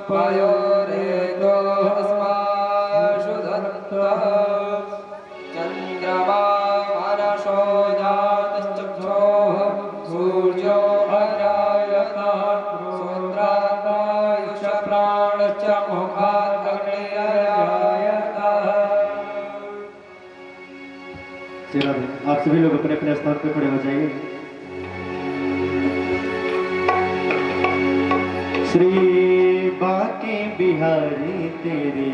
पयोरेतो अस्माशु दत्तः चन्द्रमा मनसो जातश्चक्षुः सूर्यो हरायतः श्रोत्रायुष प्राणश्च मुखात् अग्निर्जायतः। आप सभी लोग अपने अपने स्थान पर खड़े हो जाइए। श्री बाके बिहारी तेरी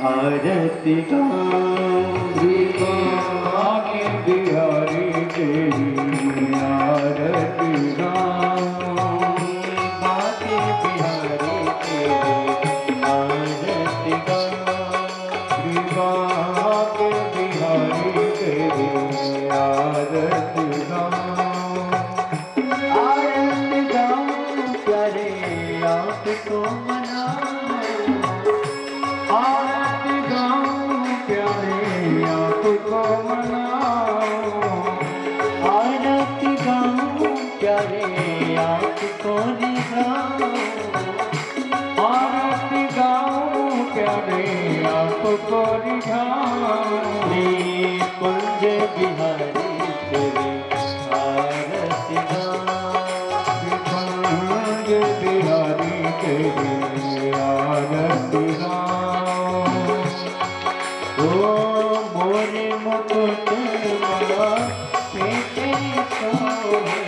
आरती गाऊं, श्री बाके बिहारी तेरी आरती गाऊं, बाके बिहारी तेरी आरती गाऊं, श्री बाके बिहारी तेरी आरती गाऊं, आरती गाऊं प्यारे आपको मनाऊं, आरती गाऊं प्यारे आपको मनाऊं, आरती गाऊं प्यारे आपको निभाऊं, आरती गाऊं प्यारे आपको रिझाऊं, श्री कुंज बिहारी तेरी आरती गाऊं, कुंज बिहारी तेरी आरती गाऊं, ओ मोरे मुकुट माथे तेरी सोहे,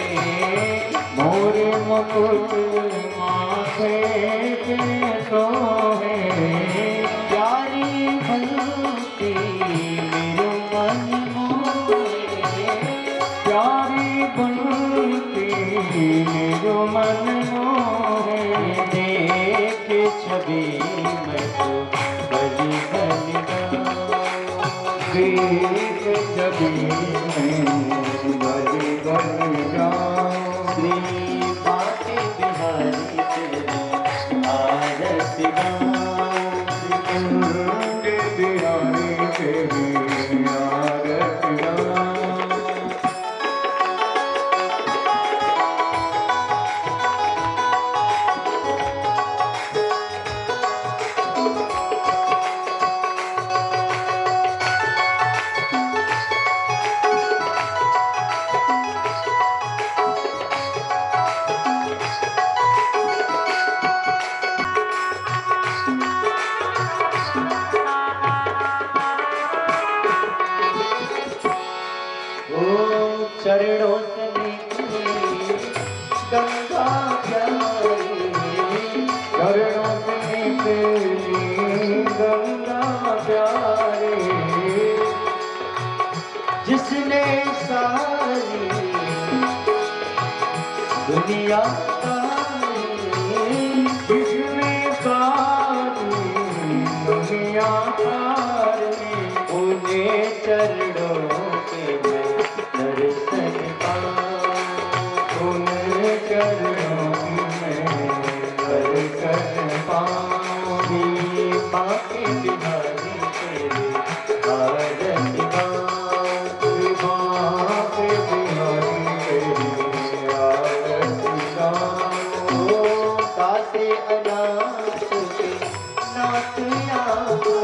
मोरे मुकुट माथे पे सोहे, प्यारी भक्ति मेरो मन मोहे, प्यारी बनती मेरो मन मोहे, देख छवि मैं तो बलि बलि गाऊं, देख जबी में बलि बलि जाऊं, श्री बाके बिहारी तेरी आरती गाऊं, कुंज बिहारी तेरी आरती गाऊं। चरणों से निकली गंगा प्यारी, चरणों से निकली गंगा प्यारी, जिसने सारी दुनिया तारी, जिसने सारी दुनिया तारी, उन्हें चरणों के मैं दर्शन पाऊं, उन चरणों में दर्शन पाऊं, श्री बाके बिहारी तेरी आरती गाऊं, श्री बाके बिहारी तेरी आरती गाऊं, ओ दाते अनाथ के नाथ आप हो,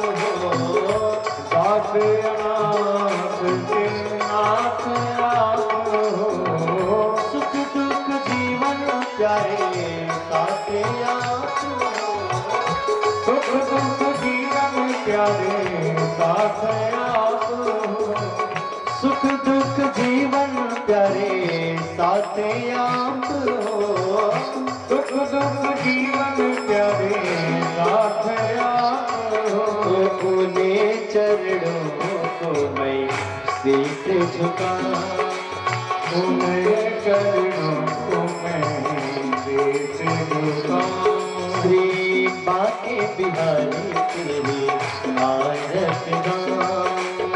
दास अनाथ के नाथ आप हो, सुख दुख जीवन प्यारे साथे आप हो, सुख दुख जीवन प्यारे साथ आप हो, सुख दुख जीवन प्यारे साथे आप हो, सुख दुख जीवन प्यारे साथ आप हो, उन्हें चरणों को मैं शीश झुकाऊं, उन्हें चरणों को मैं शीश झुकाऊं, श्री बाके बिहारी तेरी आरती गाऊं,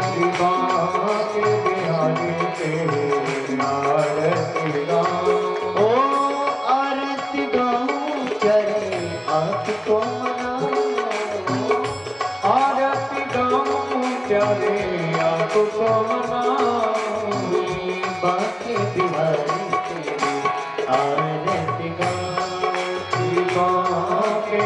श्री बाके बिहारी तेरी आरती गाऊं, ओ आरती गाऊं प्यारे आपको मनाऊं, आरती गाऊं प्यारे आपको मनाऊं, बाके बिहारी तेरी आरती गाऊं, श्री बाके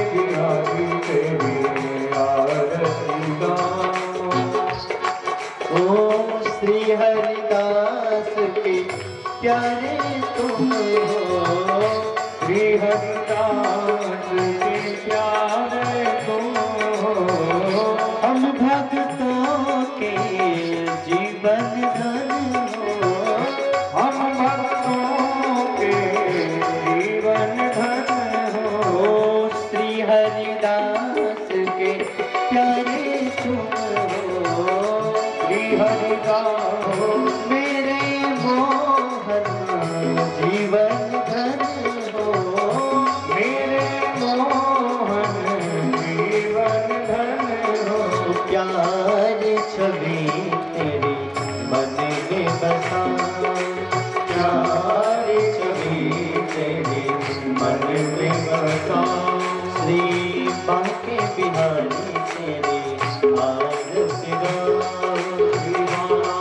हरिदास के प्यारे तुम हो, श्री हरिदास मेरे मोहन जीवन धन हो, मेरे मोहन जीवन धन हो। प्यार छवि तेरी मन में बसा, प्यार छवि तेरी मन में बसा, श्री बांके बिहारी तेरी आरती गाओ, श्री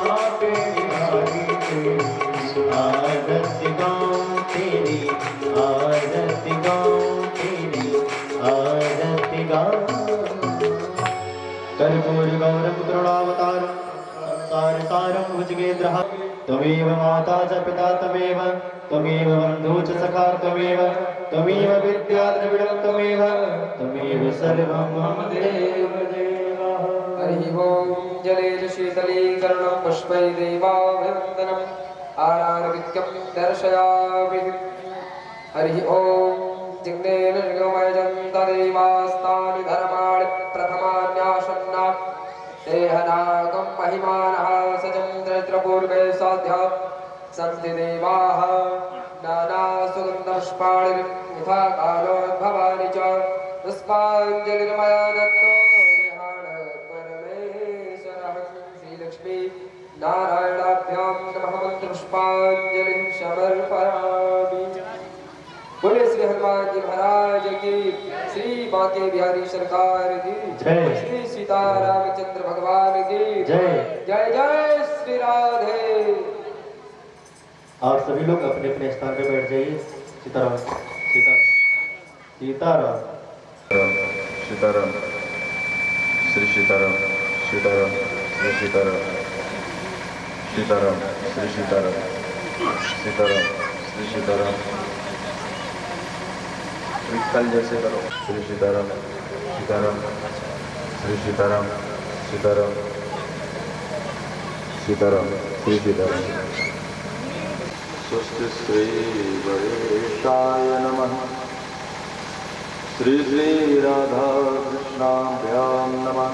बांके बिहारी तेरी आरती गाओ तेरी, आरती गाओ तेरी, आरती गाओ। कर्पूर गौरम करुणावतारम संसार सारम भुजगेन्द्रः त्वमेव माता च पिता त्वमेव, त्वमेव बन्धु च सखा त्वमेव, त्वमेव विद्या द्रविणं त्वमेव, त्वमेव सर्वं मम देव देवः। हरि ओम जलेन शीतलीकरणं पुष्पैर्देवाभिवन्दनम् आरार्विक्यं दर्शयामि। हरि ओम जिग्नेन निगमयजं तदेवास्तानि धर्माणि प्रथमान्यासन्ना देहनागं महिमानः सचन्द्रपूर्वे साध्या सन्ति देवाः नानासुगन्धपुष्पाणि यथा कालोद्भवानि च पुष्पाञ्जलिर्मया दत्तो परमेश्वरः श्रीलक्ष्मी नारायणाभ्यां नमः मंत्रपुष्पाञ्जलिं समर्पयामि। बोले श्री हनुमान जी महाराज की, श्री बांके बिहारी सरकार की जय। श्री सीतारामचंद्र भगवान की जय। जय जय श्री राधे। आप सभी लोग अपने अपने स्थान पे बैठ जाइए। सीताराम सीताराम सीताराम। सीताराम श्री सीताराम सीताराम श्री सीताराम सीताराम श्री सीताराम सीताराम श्री सीताराम। विकल जैसे करो। श्री सीताराम सीताराम श्री सीताराम सीताराम सीताराम श्री सीताराम। स्वस्ति श्री गणेशाय नमः। श्री श्री राधा कृष्णाभ्यां नमः।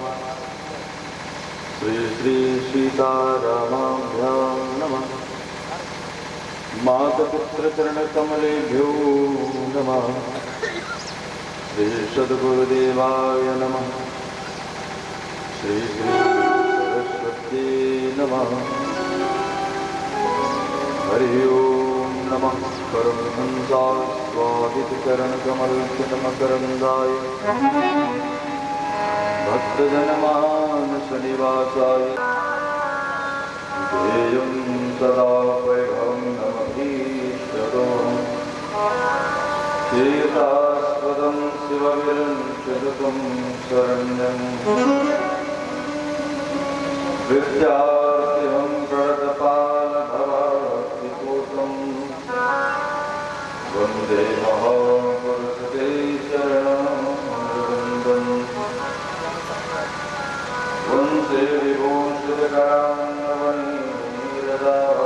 श्री श्री सीतारामाभ्यां नमः। मातपुत्र चरण कमलेभ्यो नमः। श्री सद्गुरुदेवाय नमः। श्री श्री सरस्वती नमः। हरि ओम नमः परमहंसाय स्वादितचरण कमल मकरंदाय भक्तजनमानस निवासाय ध्येयं सदा वैभवं नमभीष्टदोम् चेतास्पदं शिवविरञ्चतुं शरण्यं विद्यार्थिहं प्रणतपालभवाब्धिपूतं वन्दे महापुरुषते शरणं वन्दे विभूषितकरान्नवनीरदाः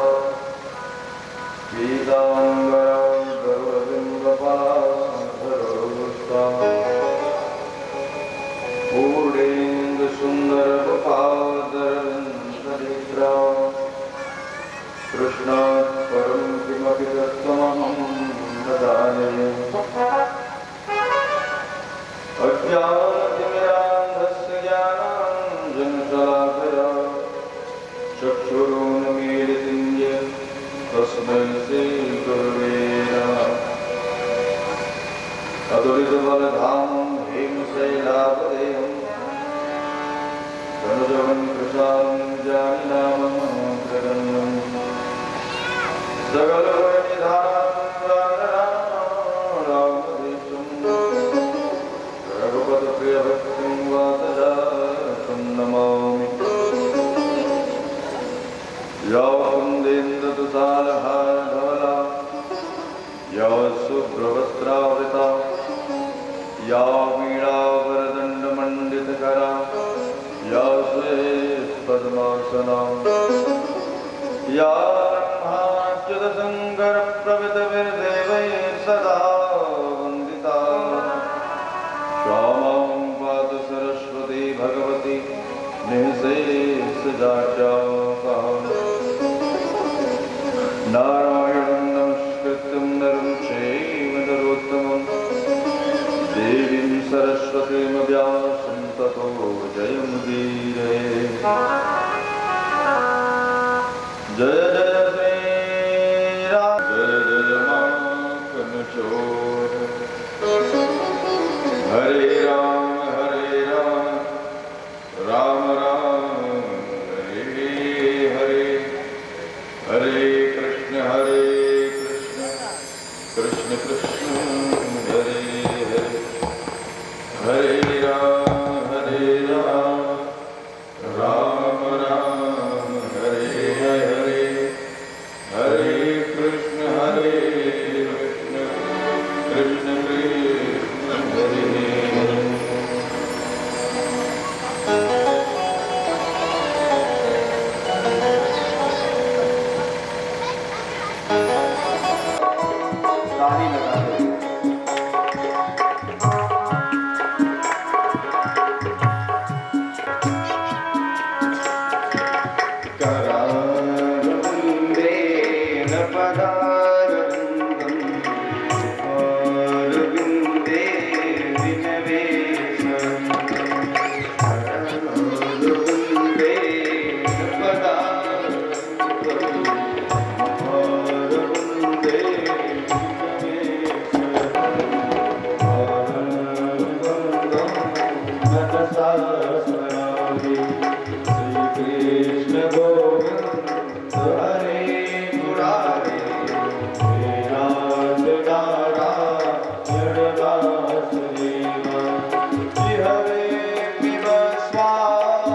पीताम्बरं गरुडबिम्बपाधरोष्टाः पूर्णेन्दुसुन्दरगोपादरविन्दरिद्राः कृष्णात् परं किमपि तत्त्वमहं न जाने। अज्ञानतिमिरान्धस्य ज्ञानाञ्जनशलाकया चक्षुरुन्मीलितं येन तस्मै श्रीगुरवे नमः। अतुलितबलधामं हेमशैलापदेहं तनुजवन्कृशां जानिनामं जगन्नं सकलवैनिधानं रघुपतप्रियभक्तिं वातजातं नमामि। या कुन्देन्दुतुषारहारधवला या शुभ्रवस्त्रावृता या वीणावरदण्डमण्डितकरा या श्वेतपद्मासना या ब्रह्माच्युतशङ्करप्रभृतिभिर्देवैः सदा वन्दिता निःशेष जाड्यापा नारायणं नमस्कृत्यं नरं चैव नरोत्तमं देवीं सरस्वतीं व्यासं ततो जयमुदीरये। जय जय श्रीराम जय जय माखन चोर हरे राम राम राम हरे हरे हरे कृष्ण कृष्ण कृष्ण हरे हरे हरे राम राम राम हरे हरे हरे कृष्ण कृष्ण कृष्ण हरे हरे। ताली लगा दो। करारविन्देन पदारविन्दं अरविन्दे विनवेशं करारविन्देन पदारविन्दं अरविन्दे कृष्ण गोविंद हरे मुरारे हरे पिब स्वाम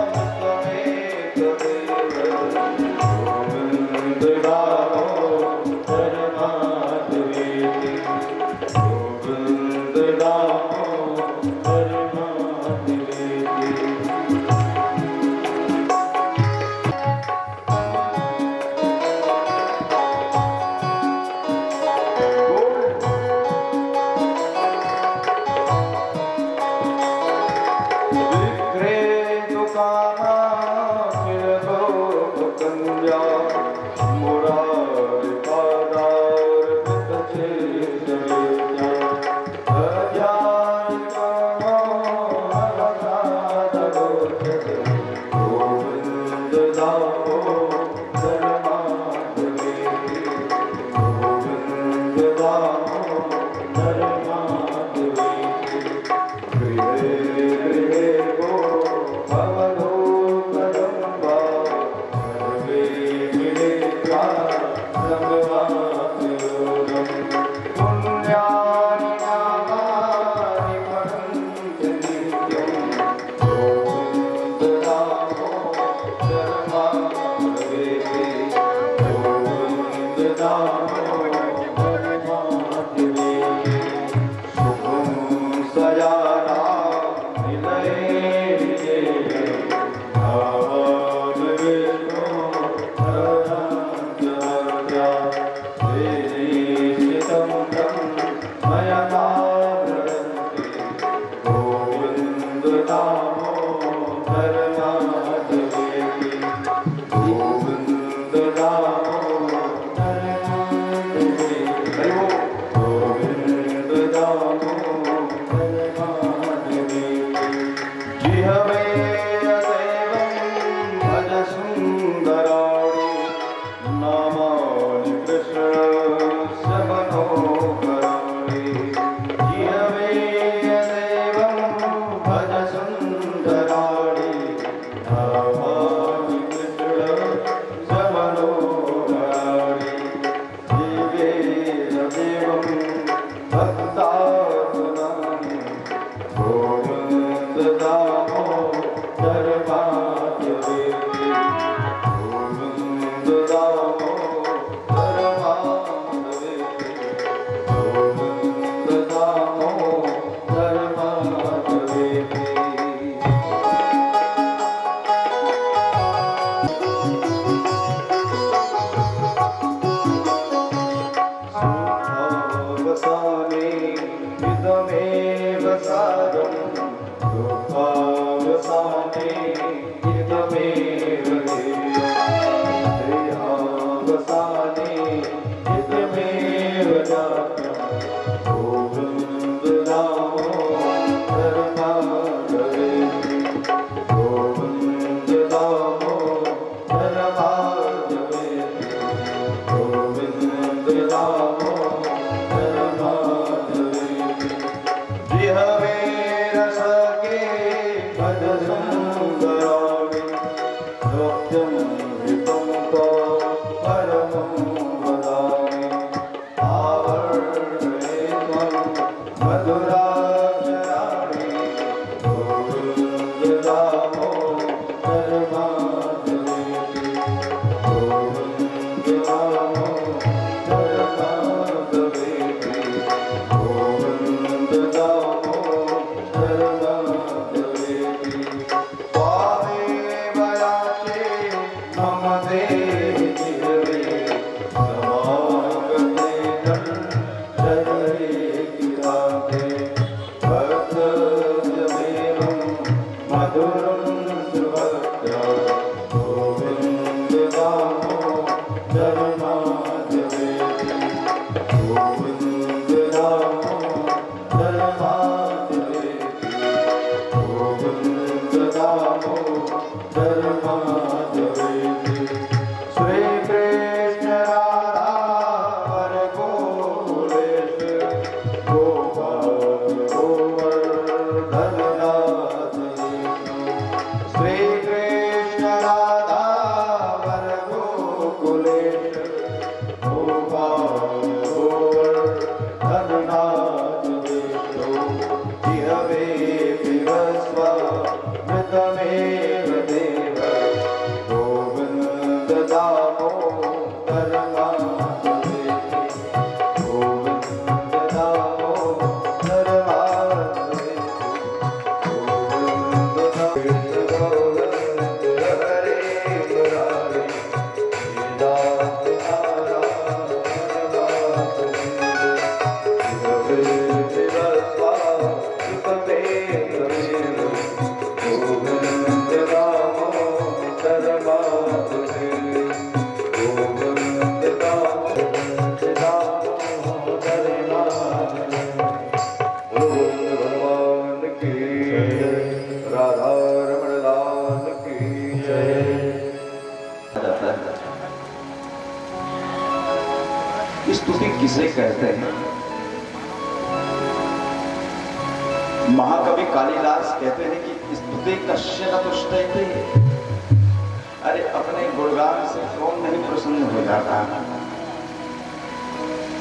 गोविंद दामोदर माधवेति गोविंद दामोदर माधवेति। की राधा रमण लाल की जय। जाता है। स्तुति किसे कहते हैं? महाकवि कालिदास कहते हैं कि स्तुति कश्य न तुष्टयते। अरे अपने गुणगान से कौन नहीं प्रसन्न हो जाता?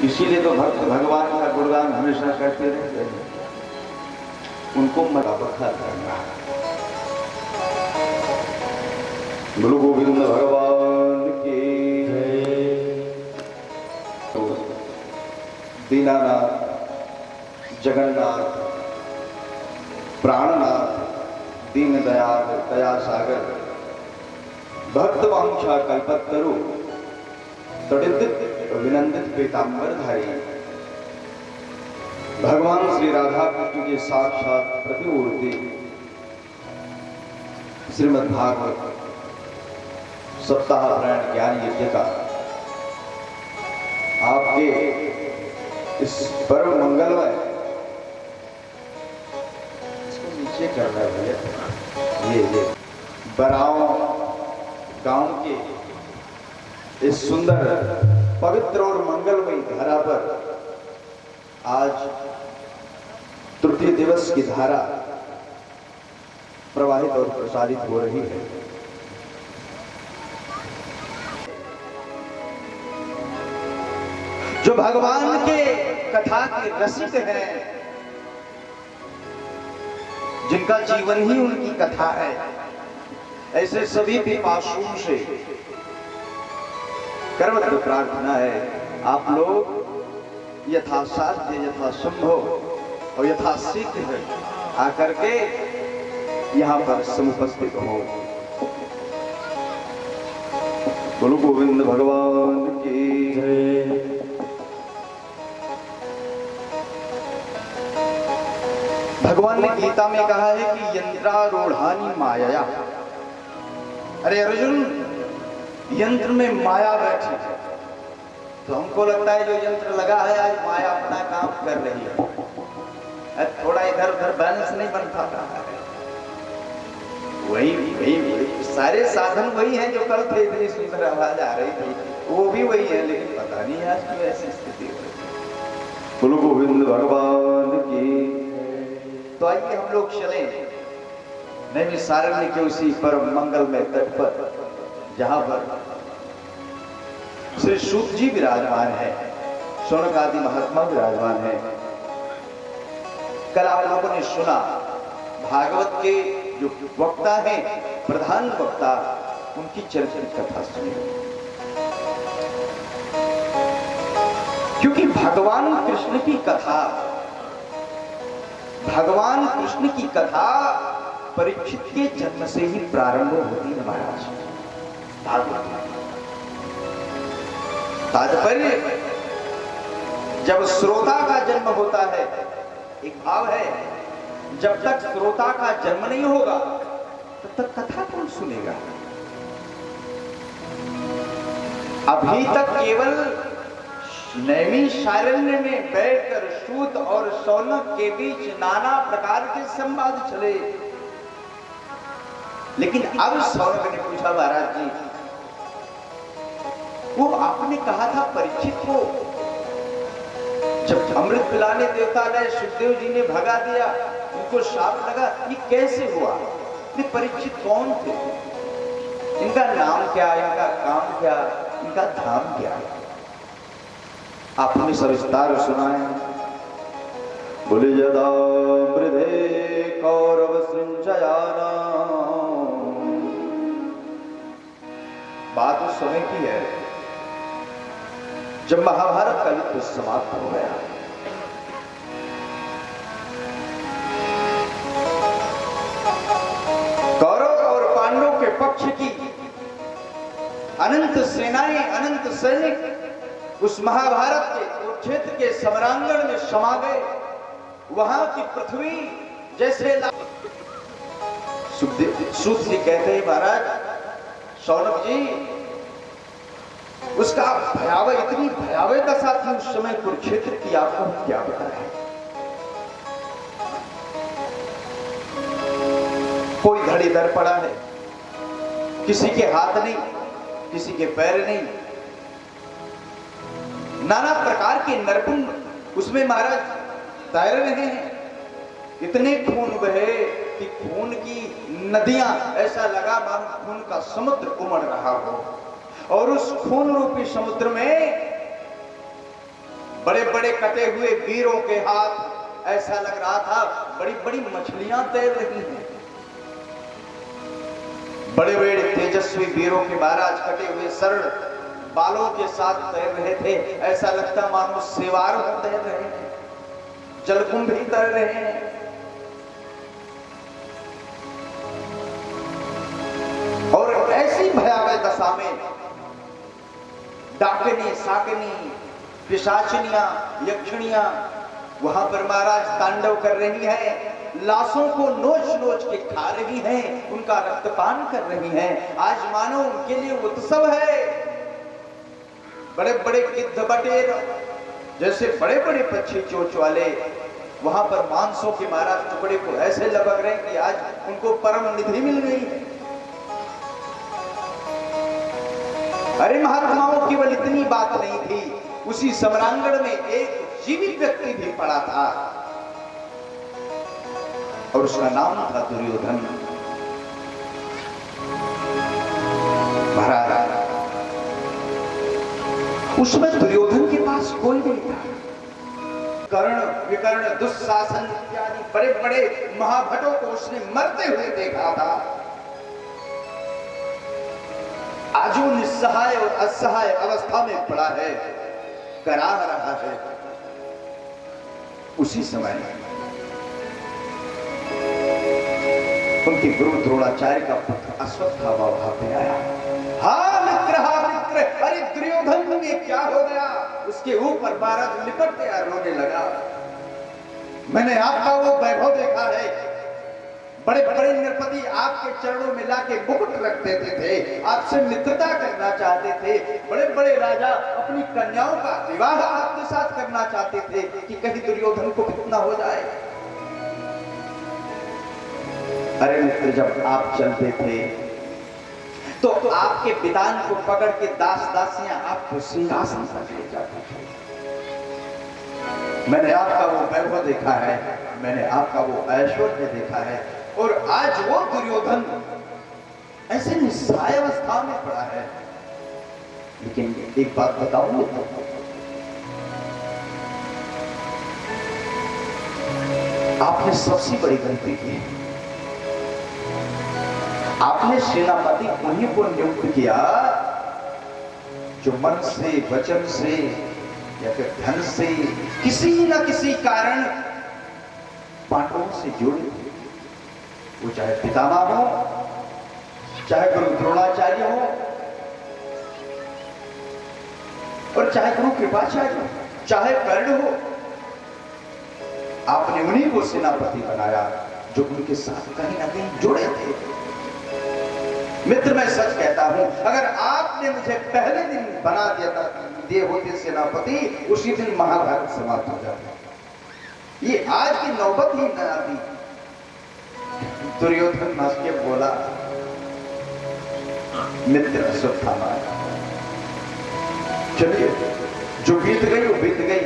इसीलिए तो भक्त भगवान का गुणगान हमेशा करते रहते हैं। उनको बखा करना। गुरु गोविंद भगवान की दीनानाथ, जगन्नाथ, प्राणनाथ, दीन दयाल, दया सागर, भक्त वांछा कल्पतरु, तड़ित विनंदित पीतांबरधारी भगवान श्री राधा कृष्ण के साक्षात प्रतिमूर्ति श्रीमद् भागवत सप्ताह पारायण ज्ञान यज्ञ का आपके इस परम मंगलमय, इसको नीचे करना है भैया, ये बराव गांव के इस सुंदर पवित्र और मंगलमयी धारा पर आज तृतीय दिवस की धारा प्रवाहित और प्रसारित हो रही है। जो भगवान के कथा के रसिक हैं, जिनका जीवन ही उनकी कथा है, ऐसे सभी पिपासुओं से करवत प्रार्थना है, आप लोग यथासाध्य, यथासंभव और यथाशीघ्र आकर के यहाँ पर समुपस्थित हो। गुरु गोविंद भगवान की जय। भगवान ने गीता में कहा है कि यंत्रारूढ़ानि माया। अरे अर्जुन, यंत्र में माया बैठी है। तो हमको लगता है जो यंत्र लगा है आज माया अपना काम कर रही है, थोड़ा इधर उधर बैलेंस नहीं बन पाता है। वही सारे साधन वही हैं जो कल थे, इतनी सुंदर आवाज आ रही थी, वो भी वही है, लेकिन पता नहीं आज क्यों ऐसी स्थिति हो रही। गुरु गोविंद भगवान की। तो आइए हम लोग चले नैमिषारण्य के उसी परम मंगलमय तट पर, जहां पर श्री सूत जी विराजमान है, शौनक आदि महात्मा विराजमान है। कल आप लोगों ने सुना भागवत के जो वक्ता हैं, प्रधान वक्ता, उनकी चरित्र कथा सुनी। क्योंकि भगवान कृष्ण की कथा, भगवान कृष्ण की कथा परीक्षित के जन्म से ही प्रारंभ होती है महाराज। भागवत तात्पर्य, जब श्रोता का जन्म होता है, एक भाव है, जब तक श्रोता का जन्म नहीं होगा तब तक कथा कौन सुनेगा। अभी तक केवल नैमिषारण्य में बैठकर सूत और शौनक के बीच नाना प्रकार के संवाद चले, लेकिन अब शौनक ने पूछा, महाराज जी, वो आपने कहा था परीक्षित को, जब अमृत पिलाने देवता ने सुखदेव जी ने भगा दिया, उनको शाप लगा, ये कैसे हुआ? ये परीक्षित कौन थे? इनका नाम क्या, इनका काम क्या, इनका धाम क्या? आप हमें सविस्तार सुनाएं। बोले यदा वृद्धे कौरव संचयाना। बात उस समय की है जब महाभारत का युद्ध समाप्त हो गया। कौरव और पांडवों के पक्ष की अनंत सेनाएं, अनंत सैनिक उस महाभारत के कुरुक्षेत्र के समरांगण में समा गए। वहां की पृथ्वी जैसे सूत जी कहते हैं, महाराज शौनक जी, उसका भयावह, इतनी भयावह दशा थी उस समय कुरुक्षेत्र की, आपको क्या बताएं। कोई धड़ीधर पड़ा है, किसी के हाथ नहीं, किसी के पैर नहीं, नाना प्रकार के नरकुंड उसमें महाराज तैर रहे हैं। इतने खून बहे कि खून की नदियां, ऐसा लगा मानो खून का समुद्र उमड़ रहा हो। और उस खून रूपी समुद्र में बड़े बड़े कटे हुए वीरों के हाथ, ऐसा लग रहा था बड़ी बड़ी मछलियां तैर रही हैं। बड़े बड़े तेजस्वी वीरों के महाराज कटे हुए सरल बालों के साथ तैर रहे थे। ऐसा लगता मानो सेवार तैर रहे हैं, जलकुंभ भी तैर रहे हैं। और ऐसी भयावह दशा में डाकिनी, साकिनी, पिशाचिनियां, यक्षिणियां वहां पर महाराज तांडव कर रही हैं, लाशों को नोच नोच के खा रही हैं, उनका रक्तपान कर रही हैं। आज मानो उनके लिए उत्सव है। बड़े बड़े गिद्ध बटेर जैसे बड़े बड़े पक्षी चोंच वाले वहां पर मांसों के महाराज टुकड़े को ऐसे लपक रहे हैं कि आज उनको परम निधि मिल गई है। अरे महात्माओं, केवल इतनी बात नहीं थी, उसी सम्रांगण में एक जीवित व्यक्ति भी पड़ा था और उसका नाम था दुर्योधन। महाराज, उसमें दुर्योधन के पास कोई नहीं था। कर्ण, विकर्ण, दुशासन इत्यादि बड़े बड़े महाभटों को उसने मरते हुए देखा था। आज वो निस्सहाय और असहाय अवस्था में पड़ा है, कराह रहा है। उसी समय उनके गुरु द्रोणाचार्य का पुत्र अश्वत्थामा वहां पे आया। हा मित्र, हा मित्र, अरे दुर्योधन तुम्हें क्या हो गया? उसके ऊपर महाराज लिपट गया, रोने लगा। मैंने आपका वो वैभव देखा है, बड़े बड़े नृपति आपके चरणों में लाके मुकुट रख देते थे, आपसे मित्रता करना चाहते थे। बड़े बड़े राजा अपनी कन्याओं का विवाह आपके साथ करना चाहते थे कि कहीं दुर्योधन को फितना हो जाए। अरे मित्र, जब आप चलते थे तो आपके विधान को पकड़ के दास दासियां आपको सिंहासन पर ले जाते थे। मैंने आपका वो वैभव देखा है, मैंने आपका वो ऐश्वर्य देखा है। और आज वो दुर्योधन ऐसे निस्सहाय अवस्था में पड़ा है। लेकिन एक बात बताऊं, आपने सबसे बड़ी गलती की है। आपने सेनापति उन्हीं को नियुक्त किया जो मन से, वचन से या फिर धन से किसी न किसी कारण पांडवों से जुड़े थे। वो चाहे पितामह हो, चाहे गुरु द्रोणाचार्य हो, और चाहे गुरु कृपाचार्य हो, चाहे कर्ण हो। आपने उन्हीं को सेनापति बनाया जो उनके साथ कहीं ना कहीं जुड़े थे। मित्र, मैं सच कहता हूं, अगर आपने मुझे पहले दिन बना दिए होते सेनापति, उसी दिन महाभारत समाप्त हो जाता। ये आज की नौबत ही न आती। दुर्योधन हंस के बोला, मित्र अश्वत्थामा, चलिए, जो बीत गई वो बीत गई।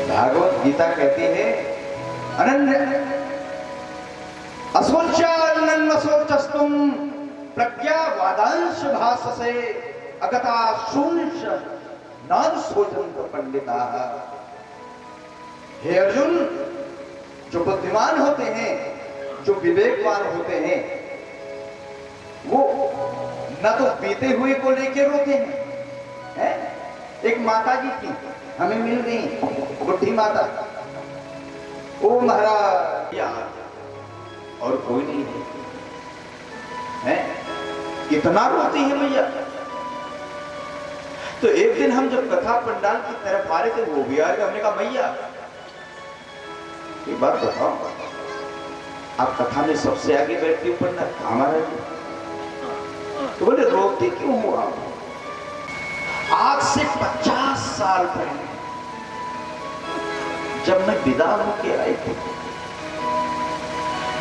भागवत गीता कहती है, अनन्य असोचस्तुम प्रज्ञा वादांश भाषसे अगता शूंश नाद सोचंत पंडिता। हे अर्जुन, जो बुद्धिमान होते हैं, जो विवेकवान होते हैं, वो न तो बीते हुए को लेकर रोते हैं। एक माता जी थी, हमें मिल गई बुढ़ी माता, ओ महाराज और कोई नहीं है, इतना रोती है मैया। तो एक दिन हम जब कथा पंडाल की तरफ आ रहे थे, वो भी आ गए। हमने कहा, मैया एक बात बताओ, आप कथा में सबसे आगे बैठती हो पंडा, हमारा तो बोले रोती क्यों हो आप? आज से 50 साल पहले जब मैं विदा होके आई थी,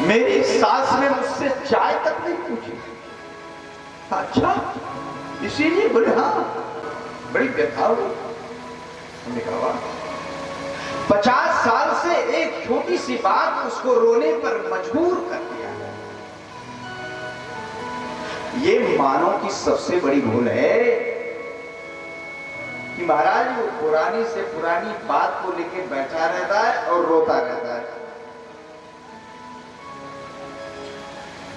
मेरी सास ने मुझसे चाय तक नहीं पूछी। अच्छा, इसीलिए बोले हाँ, बड़ी व्यथा हुई। हमने कहा 50 साल से एक छोटी सी बात उसको रोने पर मजबूर कर दिया है। ये मानव की सबसे बड़ी भूल है कि महाराज वो पुरानी से पुरानी बात को लेकर बैठा रहता है और रोता रहता है।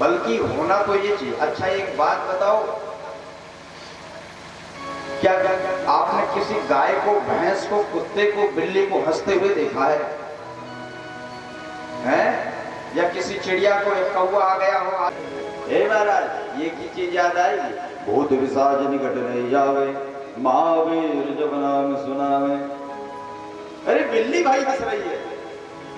बल्कि होना तो ये चाहिए। अच्छा एक बात बताओ, क्या आपने किसी गाय को, भैंस को, कुत्ते को, बिल्ली को हंसते हुए देखा है? हैं? या किसी चिड़िया को एक कौवा आ गया हो? हे महाराज, ये की चीज याद आई? भूत विसाज निकट नहीं जावे, महावीर जब नाम सुनावे। अरे बिल्ली भाई हंस रही है,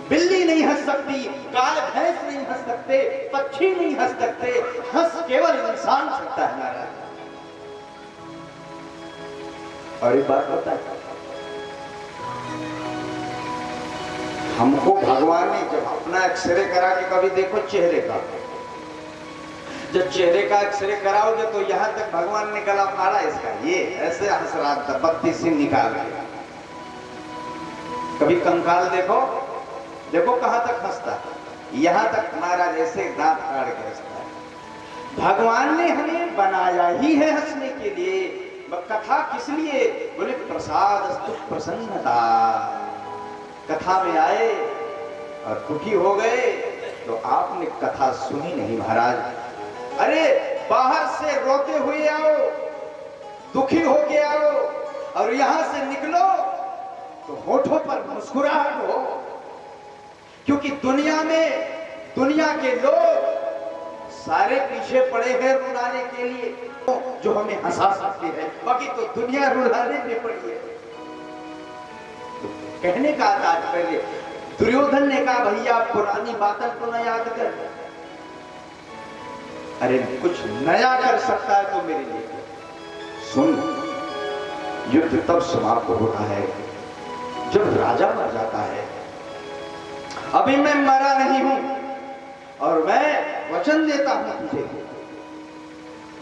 बिल्ली नहीं हंस सकती, गाय भैंस नहीं हंस सकते, पक्षी नहीं हंस सकते, हंस केवल इंसान सकता है महाराज। और एक बात पता है, हमको भगवान ने जब अपना एक्सरे करा के कभी देखो चेहरे का, जब चेहरे का एक्सरे कराओगे तो यहां तक भगवान ने गला फाड़ा इसका, ये ऐसे हंस रहा था, 32 सिंह निकाल के। कभी कंकाल देखो, देखो कहां तक हंसता है, यहां तक महाराज ऐसे दांत काट के हंसता है। भगवान ने हमें बनाया ही है हंसने के लिए। कथा किस लिए? बोले प्रसाद प्रसन्नता। कथा में आए और दुखी हो गए तो आपने कथा सुनी नहीं महाराज। अरे बाहर से रोते हुए आओ, दुखी होके आओ, और यहां से निकलो तो होठों पर मुस्कुराहट हो। क्योंकि दुनिया में, दुनिया के लोग सारे पीछे पड़े हैं रुलाने के लिए, जो हमें हंसा सकते हैं, बाकी तो दुनिया रुलाने में पड़ी है। तो कहने का तात्पर्य, दुर्योधन ने कहा भैया पुरानी बातें तो न याद कर। अरे कुछ नया कर सकता है तो मेरे लिए सुन। युद्ध तब समाप्त होता है जब राजा मर जाता है। अभी मैं मरा नहीं हूं और मैं वचन देता हूं तुझे,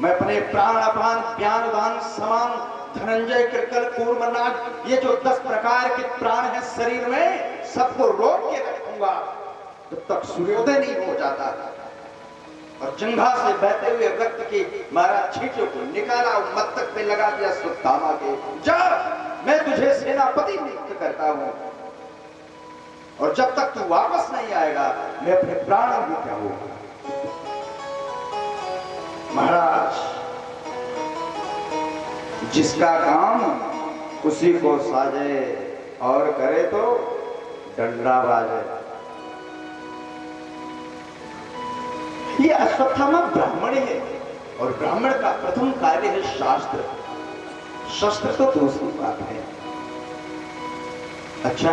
मैं अपने प्राण अपान ज्ञान दान समान धनंजय कृकल कूर्मनाग, ये जो 10 प्रकार के प्राण हैं शरीर में, सबको रोक के रखूंगा जब तक सूर्योदय नहीं हो जाता। और जंघा से बहते हुए रक्त की महाराज छींटों को निकाला और मस्तक पे लगा दिया सुदामा के। जा, मैं तुझे सेनापति नियुक्त करता हूं और जब तक तू वापस नहीं आएगा मैं अपने प्राण भी त्यागूंगा। महाराज, जिसका काम उसी को साजे और करे तो डंडा बाजे। ये अश्वत्थामा ब्राह्मण है और ब्राह्मण का प्रथम कार्य है शास्त्र। शस्त्र तो दूसरी बात है। अच्छा,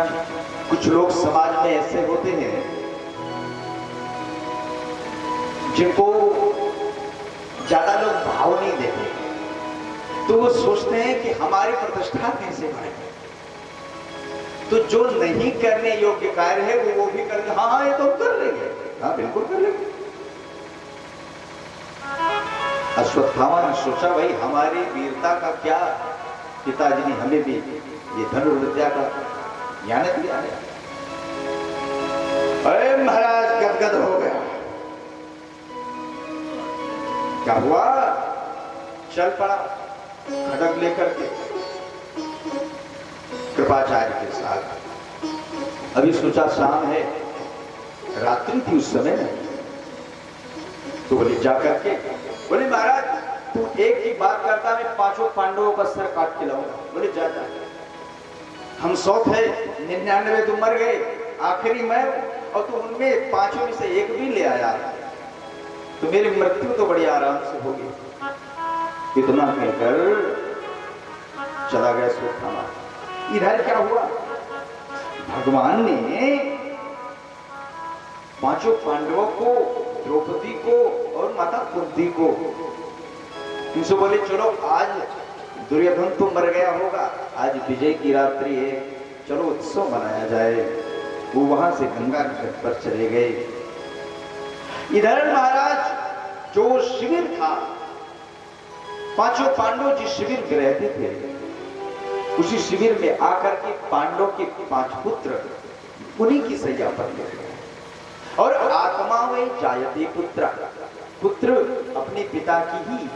कुछ लोग समाज में ऐसे होते हैं जिनको ज्यादा लोग भाव नहीं देते, तो वो सोचते हैं कि हमारी प्रतिष्ठा कैसे बढ़े। तो जो नहीं करने योग्य कार्य है वो भी कर, हाँ ये तो कर लेंगे, हाँ बिल्कुल कर लेंगे। अश्वत्थामा ने सोचा भाई हमारी वीरता का क्या, पिताजी ने हमें भी ये धनुर्विद्या का ज्ञान दिया है। अरे महाराज गदगद हो गया। क्या हुआ? चल पड़ा खड़ग लेकर के कृपाचार्य के साथ। अभी सोचा शाम है, रात्रि थी उस समय में, तो बोले जाकर के, बोले महाराज तू एक ही बात करता, मैं 5 पांडवों का सर काट के लाऊंगा। बोले जा जा, हम 100 थे, 99 तो मर गए, आखिरी मैं, और तू उनमें 5 में से एक भी ले आया तो मेरी मृत्यु तो बड़ी आराम से होगी। इतना कहकर चला गया अश्वत्थामा। इधर क्या हुआ? भगवान ने 5 पांडवों को, द्रौपदी को और माता कुंती को, इनसे बोले चलो आज दुर्योधन तो मर गया होगा, आज विजय की रात्रि है, चलो उत्सव मनाया जाए। वो वहां से गंगा तट पर चले गए इधर महाराज जो शिविर था, पांचों पांडव जिस शिविर में रहते थे, उसी शिविर में आकर के पांडव के 5 पुत्र उन्हीं की सैया पर गए। और आत्मा वे जायते पुत्र, पुत्र अपने पिता की ही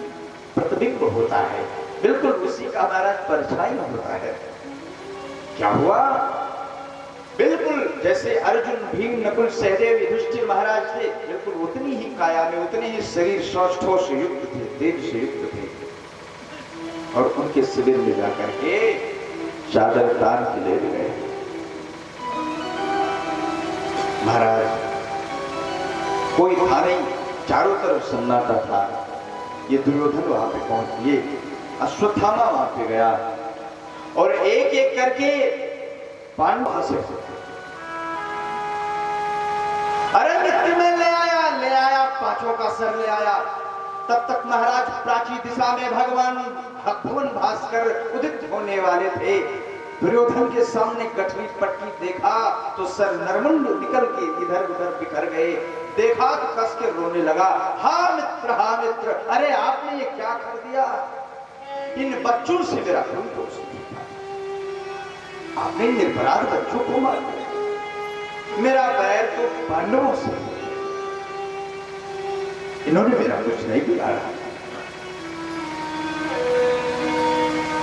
प्रतिबिंब होता है, बिल्कुल उसी का महाराज परछाई होता है। क्या हुआ? बिल्कुल जैसे अर्जुन, भीम, नकुल, सहदेव, युधिष्ठिर महाराज थे, बिल्कुल उतनी ही काया में, उतने ही शरीर सौष्ठव से युक्त थे, तेज से युक्त थे। और उनके शिविर में जाकर के चादर तान के ले गए। महाराज कोई था नहीं, चारों तरफ सन्नाटा था। ये दुर्योधन वहां पे पहुंच, ये अश्वत्थामा वहां पे गया और एक एक करके पांडव से, अरे मित्र में ले आया, पांचों का सर ले आया। तब तक महाराज प्राची दिशा में भगवान भगवान भास्कर उदित होने वाले थे। दुर्योधन के सामने गठरी पट्टी देखा तो सर नरमुंड निकल के इधर उधर बिखर गए। देखा तो कस के रोने लगा, हा मित्र, अरे आपने ये क्या कर दिया? इन बच्चों से मेरा कोई दोष नहीं था, आपने निर्पराध बच्चों को मार दिया। मेरा बैर तो पांडवों से, इन्होंने मेरा कुछ नहीं बिगाड़ा।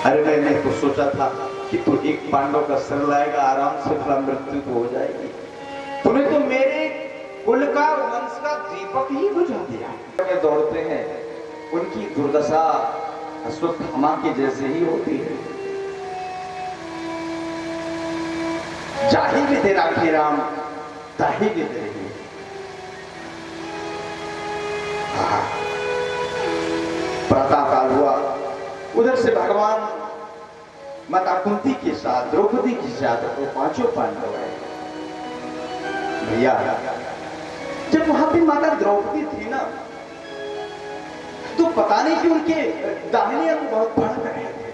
अरे मैंने तो सोचा था कि तू एक पांडव का सर लाएगा, आराम से फला मृत्यु तो हो जाएगी। तूने तो मेरे कुल का, वंश का दीपक ही बुझा दिया। में दौड़ते हैं, उनकी दुर्दशा अश्वत्थामा के जैसे ही होती है। जाहि विधि राखे राम, ताहि विधि रही। प्रातः काल हुआ, उधर से भगवान माता कुंती के साथ, द्रौपदी के साथ वो 5 पांडव आए। भैया जब वहां पे माता द्रौपदी थी ना, तो पता नहीं कि उनके दाहिने अंग बहुत बढ़ रहे थे।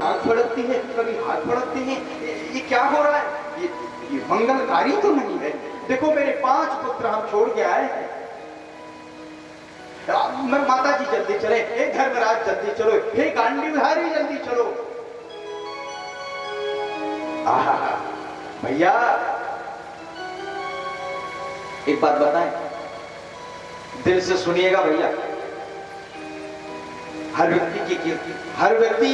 हाथ फड़कती है, कभी हाथ फड़कती है, ये क्या हो रहा है? ये मंगलकारी तो नहीं है। देखो मेरे 5 पुत्र हम छोड़ के आए हैं। माता जी जल्दी चले, हे धर्मराज जल्दी चलो, हे गांडीवधारी जल्दी चलो। भैया एक बात बताएं, दिल से सुनिएगा भैया। हर व्यक्ति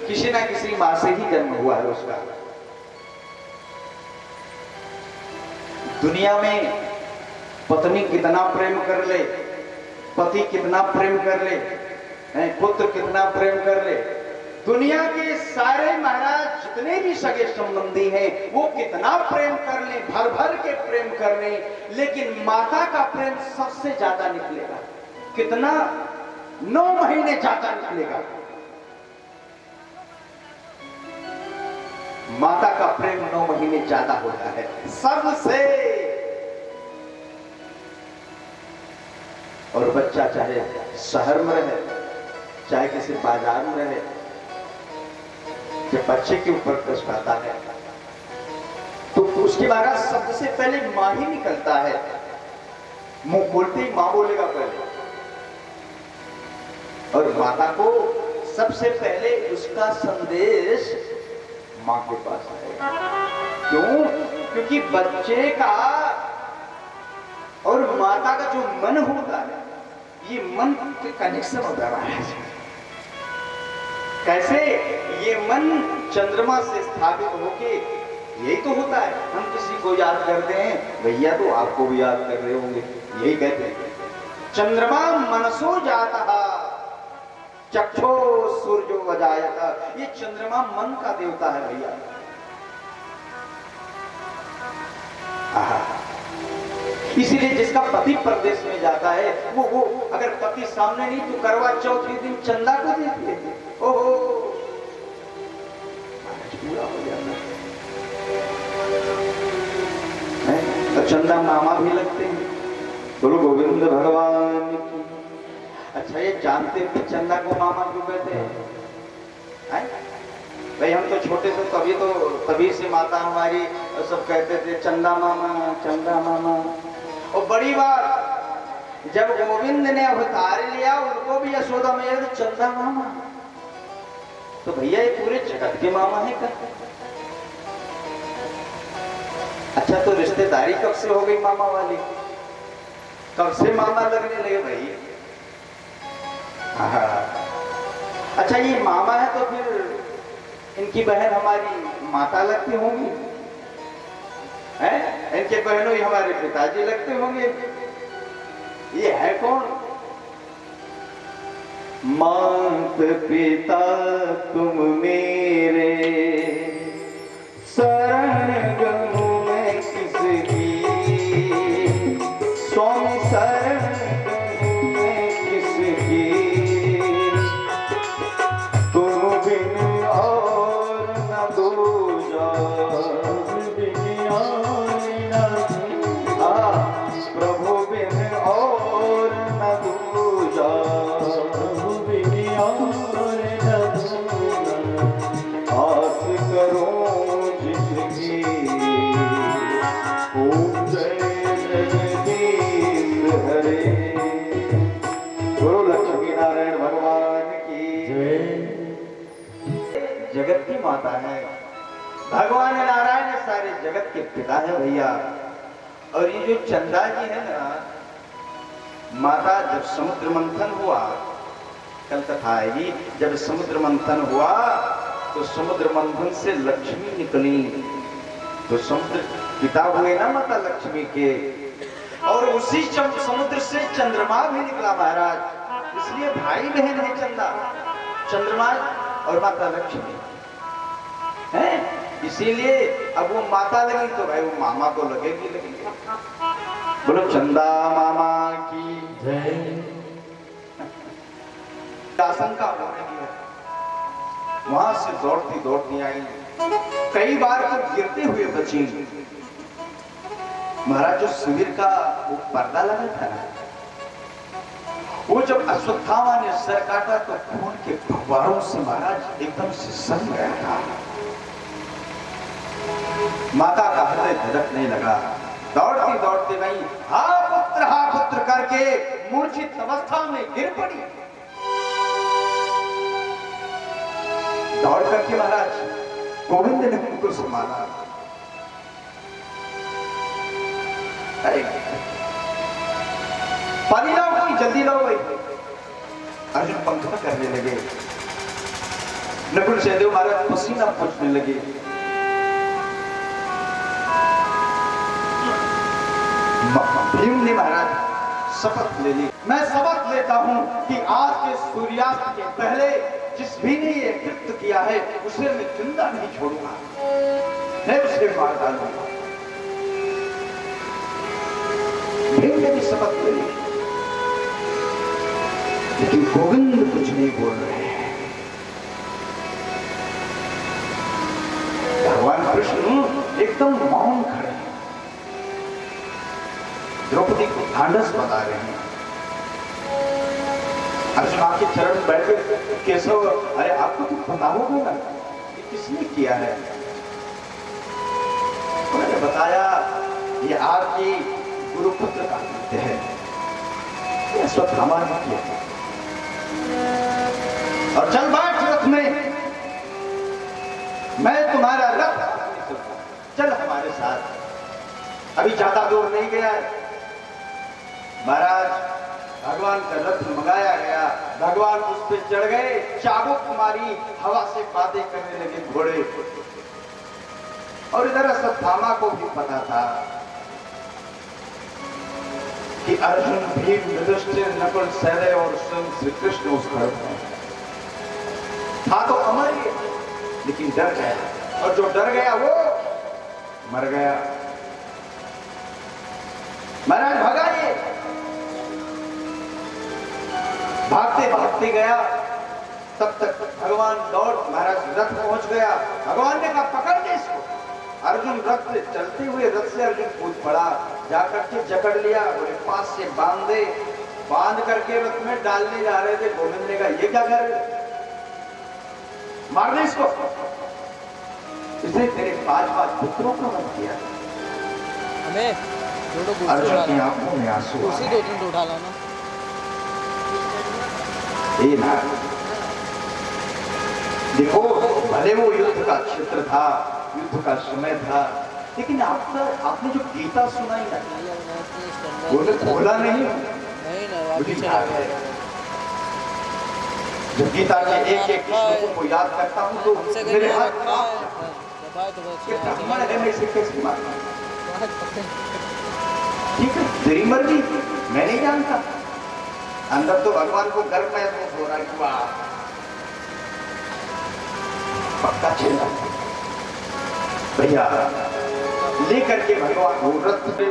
किसी ना किसी मां से ही जन्म हुआ है उसका। दुनिया में पत्नी कितना प्रेम कर ले, पति कितना प्रेम कर ले, पुत्र कितना प्रेम कर ले, दुनिया के सारे महाराज जितने भी सगे संबंधी हैं वो कितना प्रेम कर ले, भर भर के प्रेम कर ले, लेकिन माता का प्रेम सबसे ज्यादा निकलेगा। कितना? 9 महीने ज्यादा निकलेगा। माता का प्रेम 9 महीने ज्यादा होता है सबसे। और बच्चा चाहे शहर में रहे, चाहे किसी बाजार में रहे, जब बच्चे के ऊपर कष्ट आता है तो उसके बाद सबसे पहले मां ही निकलता है। मुंह खोलते ही मां बोलेगा पहले, और माता को सबसे पहले उसका संदेश मां के पास आएगा। क्यों? क्योंकि बच्चे का और माता का जो मन होता है, ये मन के कनेक्शन होता है। कैसे? ये मन चंद्रमा से स्थापित होके, यही तो होता है। हम किसी को याद करते हैं, भैया तो आपको भी याद कर रहे होंगे, यही कहते हैं चंद्रमा मनसो जाता, चक्षो सूर्यो वजायता। ये चंद्रमा मन का देवता है भैया। इसीलिए जिसका पति प्रदेश में जाता है, वो अगर पति सामने नहीं तो करवा चौथ के दिन चंदा को देती है। ओहो, पूरा हो जाता है। तो चंदा मामा भी लगते हैं। बोलो गोविंद भगवान की। अच्छा, ये जानते हैं कि चंदा को मामा क्यों कहते हैं? भाई हम तो छोटे थे तभी से माता हमारी सब कहते थे चंदा मामा। और बड़ी बात जब गोविंद ने अवतार लिया उनको भी यशोदा मैया ने चंदा मामा, तो भैया ये पूरे जगत के मामा है क्या? अच्छा तो रिश्तेदारी कब से हो गई मामा वाली? कब से मामा लगने लगे भाई? अच्छा ये मामा है तो फिर इनकी बहन हमारी माता लगती होंगी, हैं? इनके बहनों ही हमारे पिताजी लगते होंगे। ये है कौन? मात पिता तुम मेरे, शरण गहूं मैं किसकी, स्वामी शरण गहूं मैं किसकी, तुम बिन और न दूजा, बिन और न दूजा, प्रभु बिन और न दूजा, आस करूं जिसकी, ओम जय जगदीश हरे। गुरु लक्ष्मी नारायण भगवान की जय। जगत की माता है भगवान नारायण, सारे जगत के पिता है भैया। और ये जो चंदा जी है ना, माता जब समुद्र मंथन हुआ, कल कथा आएगी, जब समुद्र मंथन हुआ तो समुद्र मंथन से लक्ष्मी निकली, तो समुद्र पिता हुए ना माता लक्ष्मी के, और उसी समुद्र से चंद्रमा भी निकला महाराज। इसलिए भाई बहन है चंदा, चंद्रमा और माता लक्ष्मी है। इसीलिए अब वो माता लगी तो भाई वो मामा को लगेगी। बोलो चंदा मामा की जय। आशंका हो रही है, वहां से दौड़ती दौड़ती आई, कई बार तो गिरते हुए बची। महाराज जो शिविर का वो पर्दा लगा था ना, वो जब अश्वत्थामा ने सर काटा तो खून के फव्वारों से महाराज एकदम से सन गया था। माता का हृदय धड़कने लगा, दौड़ती दौड़ती गई, हा पुत्र करके मूर्छित अवस्था में गिर पड़ी। दौड़ करके महाराज गोविंद ने उनको संभाला। पानी लाओ, कोई जल्दी लाओ भाई। अर्जुन पंखा करने लगे, नकुल सहदेव महाराज पसीना पूछने लगे। भीम ने महाराज शपथ ले ली, मैं शपथ लेता हूं कि आज के सूर्यास्त के पहले जिस भी ने ये कृत्य किया है उसे मैं जिंदा नहीं छोड़ूंगा, मैं उसे मार डालूंगा। भीम ने भी शपथ ले ली, लेकिन गोविंद कुछ नहीं बोल रहे हैं। भगवान कृष्ण एकदम मौन खड़े हैं, द्रौपदी को ढांढस बता रहे हैं। अर्जुन आपके चरण में बैठ गए, केशव अरे आपको तो पता होगा ना ये किसने किया है? उन्होंने बताया ये आपकी गुरुपुत्र का कृत्य है, ये अश्वत्थामा ने किया। और चल बैठ रथ में, मैं तुम्हारा रथ, चल हमारे साथ। अभी ज्यादा दूर नहीं गया है महाराज, भगवान का रथ मंगाया गया, भगवान उस पर चढ़ गए, चाबुक मारी, हवा से बातें करने लगे घोड़े। और इधर अश्वत्थामा को भी पता था कि अर्जुन, भीम, युधिष्ठिर, नकुल, सहदेव और स्वयं श्री कृष्ण उस घर में था तो अमर ही, लेकिन डर गया, और जो डर गया वो मर गया। महाराज भगाइए, भागते भागते गया, तब तक भगवान दौड़, महाराज रथ पहुंच गया। भगवान ने कहा पकड़ ले इसको। अर्जुन रथ से चलते हुए रथ से अर्जुन कूद पड़ा, जाकर के जकड़ लिया, बोले पास से बांध करके रथ में डालने जा रहे थे। गोविंद ने कहा ये क्या कर रहे, मार दे इसको। इसने तेरे 5 पुत्रों का वध किया। हमें दोनों कुर्सी अर्जुन उठा की ला, आंखों में आंसू आ कुर्सी गए। 2-3 तो उठा लाना। ए नाथ, देखो भले वो युद्ध का क्षेत्र था, युद्ध का समय था, लेकिन आपने जो गीता सुनाई ना, वो तो भूला नहीं। नहीं ना, वापिस मुझे चला याद है। गया। जब गीता के एक श्लोकों को याद करता हूँ तो हमसे मेरे कहने हाथ रखा कांप है, जाते हैं। दबाए तो बस ये यहाँ ब्राह्मण है, मैं इसे कैसे मारूं? से ठीक है, तेरी मर्जी, मैं नहीं जानता। अंदर तो भगवान को गर्व महसूस हो रहा है कि वाह, पक्का चिल्ला भैया लेकर के भगवान को रथ पे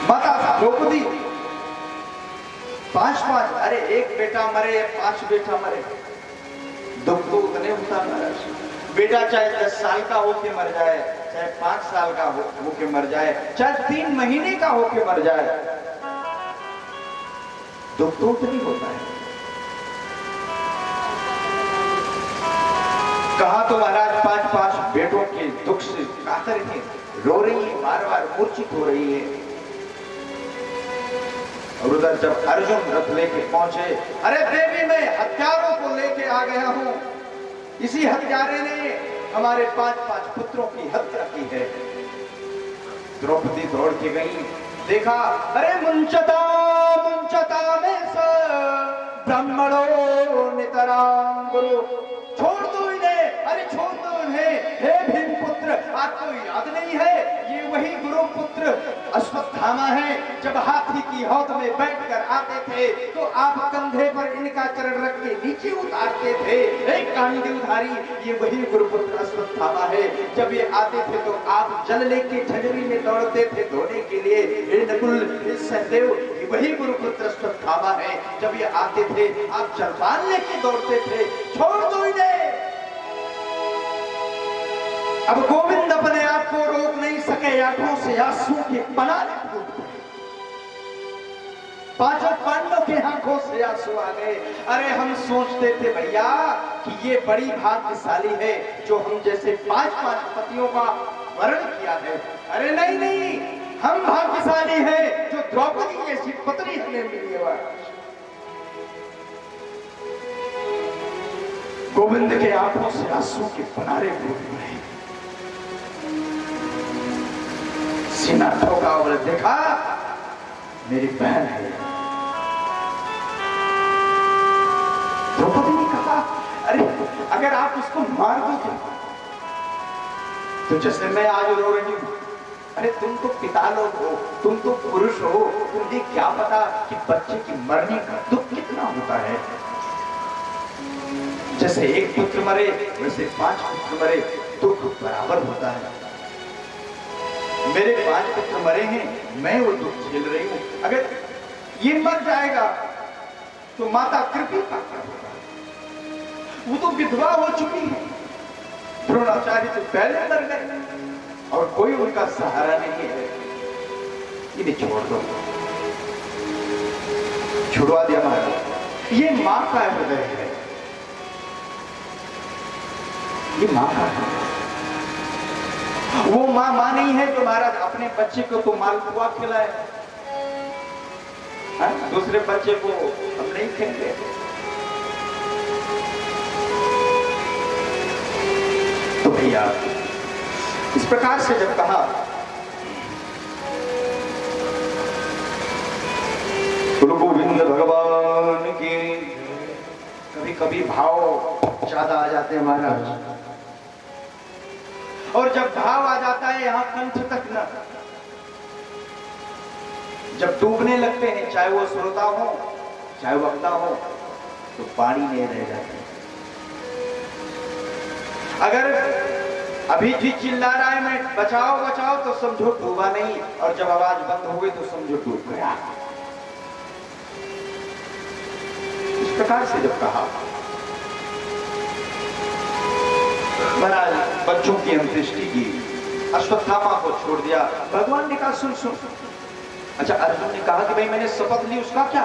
माता द्रौपदी 5 अरे एक बेटा मरे 5 बेटा मरे, दुख तो उतने होता महाराज। बेटा चाहे 10 साल का होके मर जाए, चाहे 5 साल का होके मर जाए, चाहे 3 महीने का होके मर जाए, दुख तो उतनी होता है। कहा तो महाराज 5 बेटों के दुख से कातर है, रो रही है, बार मूर्छित हो रही है। और उधर जब अर्जुन रथ लेके पहुंचे, अरे देवी मैं हत्यारों को लेके आ गया हूं, इसी हत्यारे ने हमारे 5 पुत्रों की हत्या की है। द्रौपदी दौड़ के गई, देखा अरे मुंचता में स ब्राह्मणों नितराम गुरु, छोड़ दो इन्हें, अरे छोड़ दो इन्हें। हे भीम पुत्र, आपको याद नहीं है ये वही गुरु पुत्र अश्वत्थामा है। जब हाथी की हौद में बैठकर आते थे तो आप कंधे पर इनका चरण रख के नीचे उतारते थे। एक कांडी उधारी, ये वही गुरुपुत्र अश्वत्थामा है। जब ये आते थे तो आप जल लेके झंझरी में दौड़ते थे धोने के लिए। हे नकुल, हे सहदेव, ये वही गुरुपुत्र अश्वत्थामा है। जब ये आते थे आप जलपान लेके दौड़ते थे। छोड़ दो इन्हें। अब गोविंद अपने आप को रोक नहीं सके, आंखों से आंसू के पनारे फूट पड़े। 5 पांडवों के आंखों से आंसू आ गए। अरे हम सोचते थे भैया कि ये बड़ी भाग्यशाली है जो हम जैसे 5 पतियों का वर्ण किया है। अरे नहीं, हम भाग्यशाली हैं जो द्रौपदी जैसी पत्नी हमें मिली है। गोविंद के आंखों से आंसू के पनारे फूट पड़े। सीना ठोका और देखा मेरी बहन है। द्रौपदी ने कहा अरे अगर आप उसको मार दोगे तो जैसे मैं आज रो रही हूं, अरे तुम तो पिता लोग हो, तुम तो पुरुष हो, तुम्हें क्या पता कि बच्चे की मरने का दुख कितना होता है। जैसे एक पुत्र मरे वैसे 5 पुत्र मरे, दुख बराबर होता है। मेरे 5 पुत्र मरे हैं, मैं वो दुख झेल रही हूं। अगर ये मर जाएगा तो माता कृपी का होगा, वो तो विधवा हो चुकी है, द्रोणाचार्य से पहले मर गए और कोई उनका सहारा नहीं है। इन्हें छोड़ दो। छुड़वा दिया महाराज। ये मां का हृदय है, ये मां का है। वो मां नहीं है जो महाराज अपने बच्चे को तो मालपुआ खिलाए, दूसरे बच्चे को हम नहीं खेलते। तो भैया इस प्रकार से जब कहा गुरु गोविंद भगवान की, कभी कभी भाव ज्यादा आ जाते हैं महाराज, और जब भाव आ जाता है यहां कंठ तक न, जब डूबने लगते हैं, चाहे वो श्रोता हो चाहे वक्ता हो, तो पानी नहीं रह जाते। अगर अभी भी चिल्ला रहा है मैं बचाओ बचाओ, तो समझो डूबा नहीं, और जब आवाज बंद हो गई तो समझो डूब गया। इस प्रकार से जब कहा महाराज, बच्चों की अंत्येष्टि की, अश्वत्थामा को छोड़ दिया। भगवान ने कहा सुन सुन। अच्छा, अर्जुन ने कहा कि भाई मैंने शपथ ली, उसका क्या?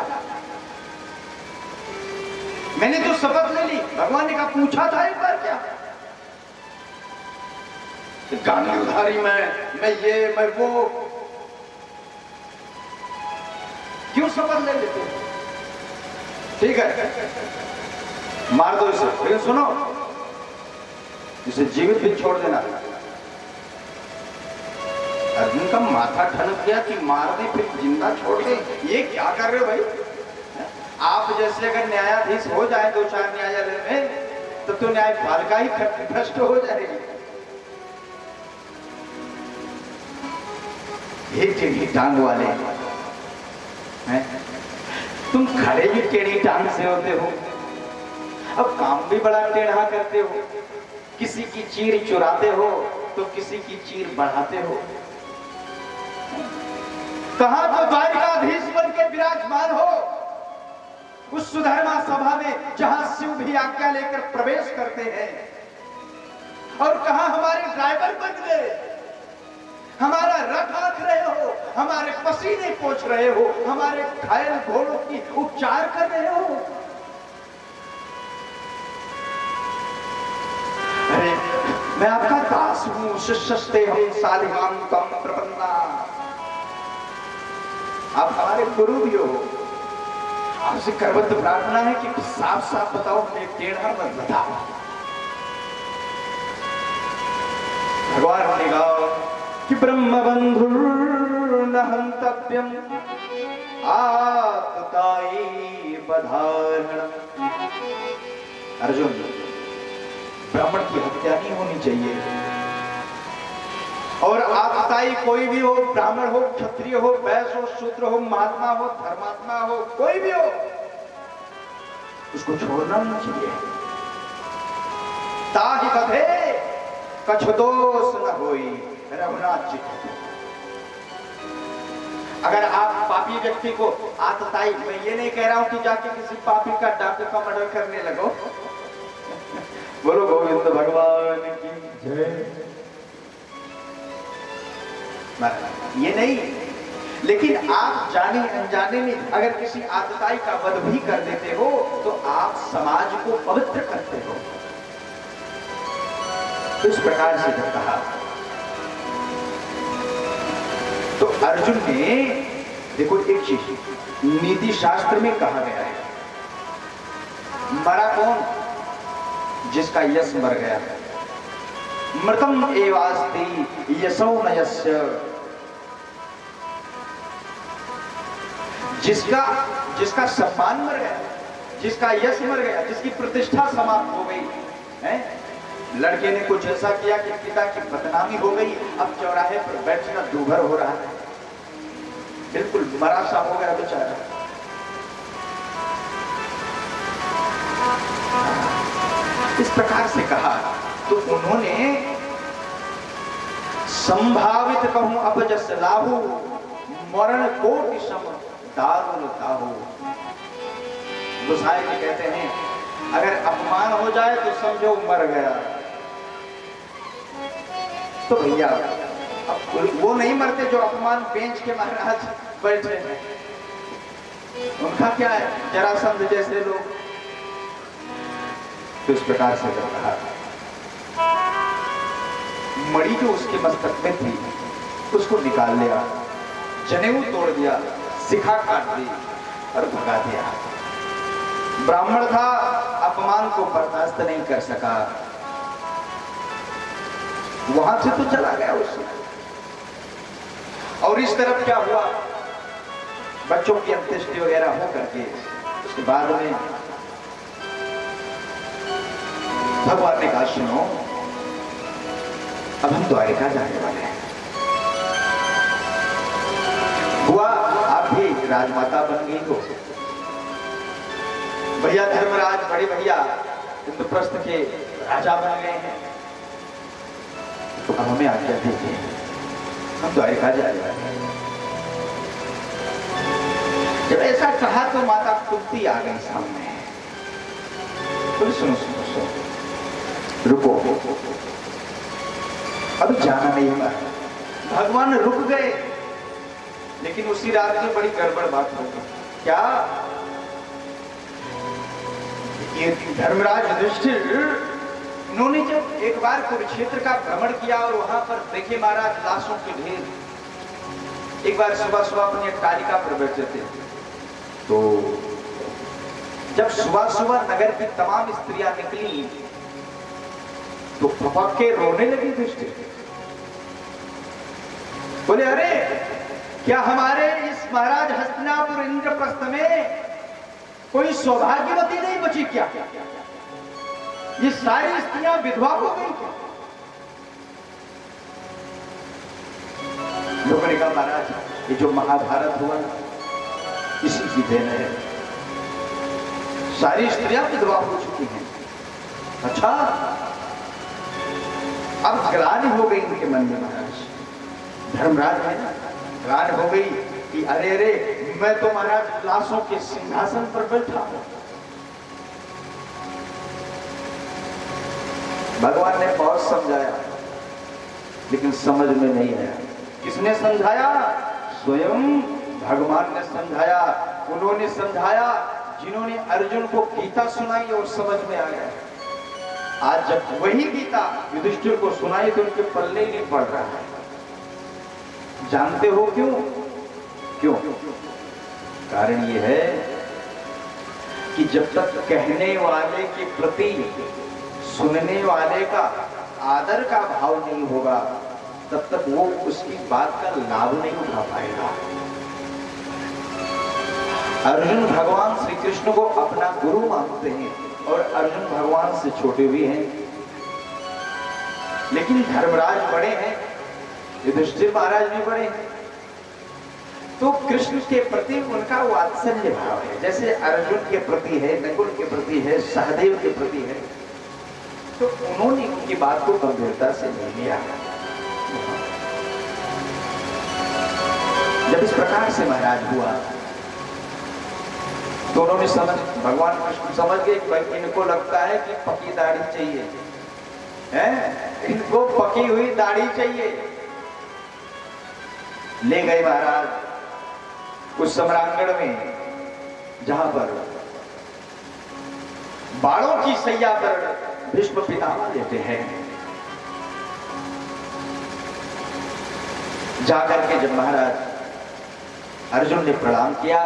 मैंने तो शपथ ले ली। भगवान ने कहा पूछा था एक बार क्या? गांधी उधारी मैं ये मैं वो, क्यों शपथ ले लेते? ठीक है मार दो इसे, लेकिन सुनो इसे जीवित भी छोड़ देना। अर्जुन का माथा ठनक गया कि मार दे फिर जिंदा छोड़ दे, ये क्या कर रहे हो भाई? आप जैसे अगर न्यायाधीश हो जाए 2-4 न्यायालय में तो न्यायपालिका ही भ्रष्ट हो जाएगी। ये टेढ़ी टांग वाले हैं, तुम खड़े भी टेढ़ी टांग से होते हो, अब काम भी बड़ा टेढ़ा करते हो। किसी की चीर चुराते हो तो किसी की चीर बढ़ाते हो। कहां तो द्वारिकाधीश बन के विराजमान हो उस सुधर्मा सभा में जहां शिव भी आज्ञा लेकर प्रवेश करते हैं, और कहां हमारे ड्राइवर बन गए, हमारा रथ हाँक रहे हो, हमारे पसीने पोंछ रहे हो, हमारे घायल घोड़ों की उपचार कर रहे हो। अरे मैं आपका दास हूं, शिष्यस्ते हम सालिहां तम प्रपन्ना, आप हमारे गुरु भी हो। आपसे करबद्ध प्रार्थना है कि साफ साफ बताओ, मैं टेढ़ा मत बताओ। भगवान ने कहा कि ब्रह्म बंधुर्न हंतव्यम आतताई बधारणम। अर्जुन, ब्राह्मण की हत्या नहीं होनी चाहिए, और आतताई कोई भी हो, ब्राह्मण हो, क्षत्रिय हो, वैश्य हो, शूद्र हो, महात्मा हो, धर्मात्मा हो, कोई भी हो, उसको छोड़ना नहीं चाहिए। ताहि बधे कछ दोष न होई रघुनाथ जी। अगर आप पापी व्यक्ति को आतताई, मैं ये नहीं कह रहा हूं कि जाके किसी पापी का डाकू का मर्डर करने लगो, बोलो गोविंद भगवान की जय, ये नहीं, लेकिन आप जाने अनजाने में अगर किसी आतताई का वध भी कर देते हो तो आप समाज को पवित्र करते हो। तो इस प्रकार से जब कहा तो अर्जुन ने, देखो एक चीज नीति शास्त्र में कहा गया है, मरा कौन? जिसका यश मर गया। मृतम एवास्ति यशो न यस्य, जिसका सम्मान मर गया, जिसका यश मर गया, जिसकी प्रतिष्ठा समाप्त हो गई है। लड़के ने कुछ ऐसा किया कि पिता की बदनामी हो गई, अब चौराहे पर बैठना दूभर हो रहा है, बिल्कुल मरा सा हो गया बेचारा। इस प्रकार से कहा तो उन्होंने संभावित कहूं अपजस लाहू मरण कोटि सम दारुण दाहू। गोसाई जी कहते हैं अगर अपमान हो जाए तो समझो मर गया। तो भैया अब वो नहीं मरते जो अपमान बेंच के महाराज बैठे हैं, उनका क्या है, जरासंध जैसे लोग। तो इस प्रकार से जब कहा, मणि जो उसके मस्तक में थी उसको निकाल लिया, जनेऊ तोड़ दिया, शिखा काट दी और भगा दिया। ब्राह्मण था, अपमान को बर्दाश्त नहीं कर सका, वहां से तो चला गया उससे। और इस तरफ क्या हुआ, बच्चों की अंत्येष्टि वगैरह हो करके उसके बाद में भगवान ने कहा सुनो, अब हम द्वारिका जाने वाले हैं। हुआ आप भी राजमाता बन गई हो, भैया धर्मराज बड़े भैया इंद्रप्रस्थ के राजा बन गए हैं, तो अब हमें आज्ञा दीजिए, हम द्वारिका जाने वाले हैं। जब ऐसा कहा तो माता कुंती आ गई सामने, तो सुनो सुनो सुनो, रुको, अब जाना नहीं होगा। भगवान रुक गए, लेकिन उसी रात में बड़ी गड़बड़ बात हो गई। क्या ये धर्मराज युधिष्ठिर, इन्होंने जब एक बार कुरुक्षेत्र का भ्रमण किया और वहां पर देखे महाराज लाशों के ढेर, एक बार सुबह सुबह अपनी अट्टालिका पर बैठे थे, तो जब सुबह सुबह नगर की तमाम स्त्रियां निकली तो फपक के रोने लगी युधिष्ठिर। बोले अरे क्या हमारे इस महाराज हस्तिनापुर इंद्रप्रस्थ में कोई सौभाग्यवती नहीं बची क्या? ये सारी स्त्रियां विधवा हो गई क्या? लोगों ने कहा महाराज ये जो महाभारत हुआ इसी की देन है, सारी स्त्रियां विधवा हो चुकी हैं। अच्छा, अब ग्लानि हो गई इनके मन में महाराज, धर्मराज है ना, ग्लानि हो गई कि अरे अरे मैं तो महाराज लाशों के सिंहासन पर बैठा हूं। भगवान ने बहुत समझाया लेकिन समझ में नहीं आया। किसने समझाया? स्वयं भगवान ने समझाया। उन्होंने समझाया जिन्होंने अर्जुन को गीता सुनाई और समझ में आ गया। आज जब वही गीता युधिष्ठिर को सुनाई तो उनके पल्ले नहीं पड़ रहा है। जानते हो क्यों? क्यों? कारण ये है कि जब तक कहने वाले के प्रति सुनने वाले का आदर का भाव नहीं होगा तब तक वो उसकी बात का लाभ नहीं उठा पाएगा। अर्जुन भगवान श्री कृष्ण को अपना गुरु मानते हैं और अर्जुन भगवान से छोटे भी हैं, लेकिन धर्मराज बड़े हैं, युधिष्ठिर महाराज भी बड़े हैं, तो कृष्ण के प्रति उनका वात्सल्य भाव है। जैसे अर्जुन के प्रति है, नकुल के प्रति है, सहदेव के प्रति है, तो उन्होंने उनकी बात को गंभीरता से ले लिया। जब इस प्रकार से महाराज हुआ तो उन्होंने भगवान कृष्ण समझ गए कि इनको लगता है कि पकी दाढ़ी चाहिए, हैं? इनको पकी हुई दाढ़ी चाहिए। ले गए महाराज उस सम्रांगण में जहां पर बाणों की सैया पर भीष्म पितामह लेते हैं। जाकर के जब महाराज अर्जुन ने प्रणाम किया,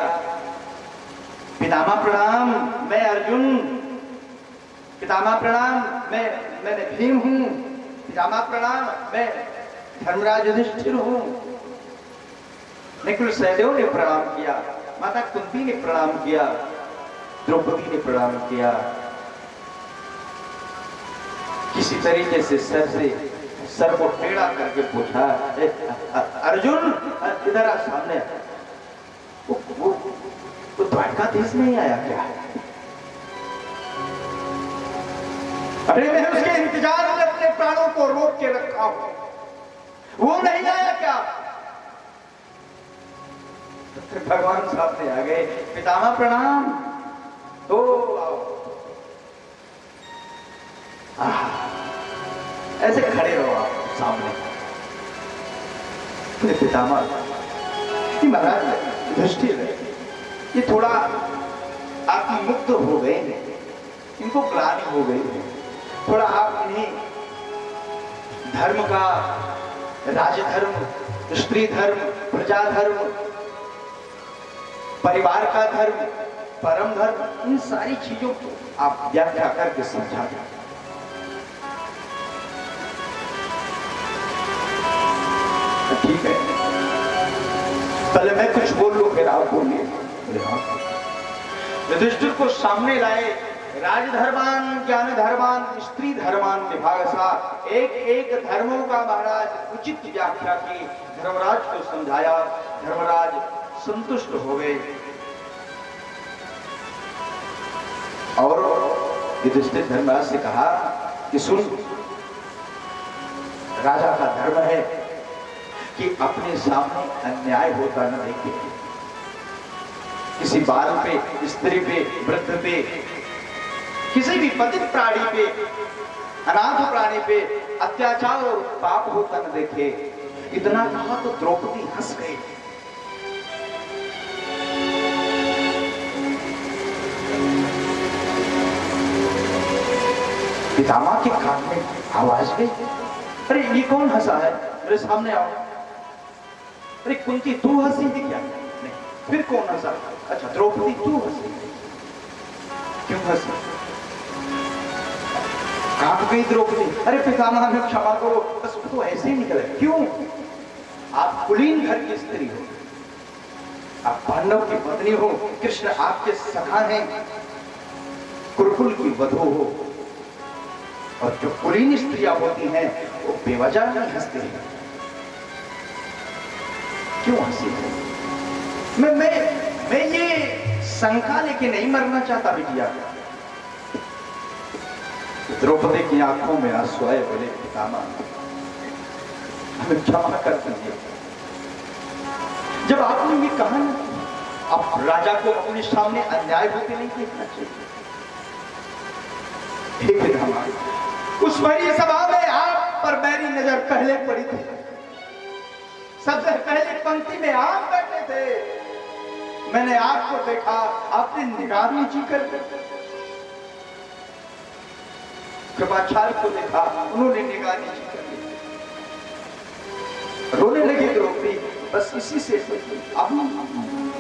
पितामह प्रणाम, मैं अर्जुन, पितामह प्रणाम, मैं भीम हूं, पितामह प्रणाम, मैं धर्मराज युधिष्ठिर हूं। नकुल सहदेव ने प्रणाम किया, माता कुंती ने प्रणाम किया, द्रौपदी ने प्रणाम किया। किसी तरीके से सर को टेढ़ा करके पूछा, अर्जुन इधर आ सामने। वो द्वारकाधीश नहीं आया क्या? अरे मैं उसके इंतजार में अपने प्राणों को रोक के रखा हूं, वो नहीं आया क्या? भगवान सामने आ गए, पितामह प्रणाम, तो ऐसे खड़े रहो आप सामने। पितामह महाराज युधिष्ठिर ये थोड़ा आत्ममुक्त हो गए हैं, इनको ग्लानि हो गई है, थोड़ा आप इन्हें धर्म का, राजधर्म, स्त्री धर्म, प्रजा धर्म, परिवार का धर्म, परम धर्म, इन सारी चीजों को आप व्याख्या करके समझा दें। ठीक है, पहले मैं कुछ बोल लूं फिर आप बोलिए। युधिष्ठिर को सामने लाए, राजधर्मान, ज्ञान धर्मान, स्त्री धर्मान विभागसा, एक एक धर्मों का महाराज उचित व्याख्या की, धर्मराज को समझाया। धर्मराज संतुष्ट हो गए और युधिष्ठिर धर्मराज से कहा कि सुन, राजा का धर्म है कि अपने सामने अन्याय होता न देखे, किसी बाल पे, स्त्री पे, वृद्ध पे, किसी भी पतित प्राणी पे, अनाथ प्राणी पे अत्याचार और पाप होता न देखे। इतना कहा तो द्रौपदी हंस गई। पितामह के कान में आवाज गई, अरे ये कौन हंसा है, मेरे सामने आओ। अरे कुंती तू हंसी थी क्या? नहीं। फिर कौन हंसा? अच्छा द्रौपदी तू हंसी, क्यों हंसी? कांप गई द्रौपदी, अरे पितामह हमें क्षमा करो, बस वो तो ऐसे ही निकले। क्यों? आप कुलीन घर की स्त्री हो, आप पांडव की पत्नी हो, कृष्ण आपके सखा हैं, कुरुकुल की वधू हो, और जो कुलीन स्त्रियां होती हैं वो बेवजह नहीं हंसती हैं। क्यों हंसी है? मैं ये शंका लेके नहीं मरना चाहता बिटिया। द्रौपदी की आंखों में आंसू आए, बोले पितामह हमें क्षमा कर दीजिए। जब आपने ये कहा ना, अब राजा को अपने सामने अन्याय होते नहीं देखना चाहिए। उस बड़ी सभा में आप पर मेरी नजर पहले पड़ी थी, सबसे पहले पंक्ति में आप बैठे थे, मैंने आपको देखा, आपने निगाह नीची कर दी। कृपाचार्य को देखा, उन्होंने निगाह नीची कर दी, रोने लगे द्रौपदी। बस इसी से अब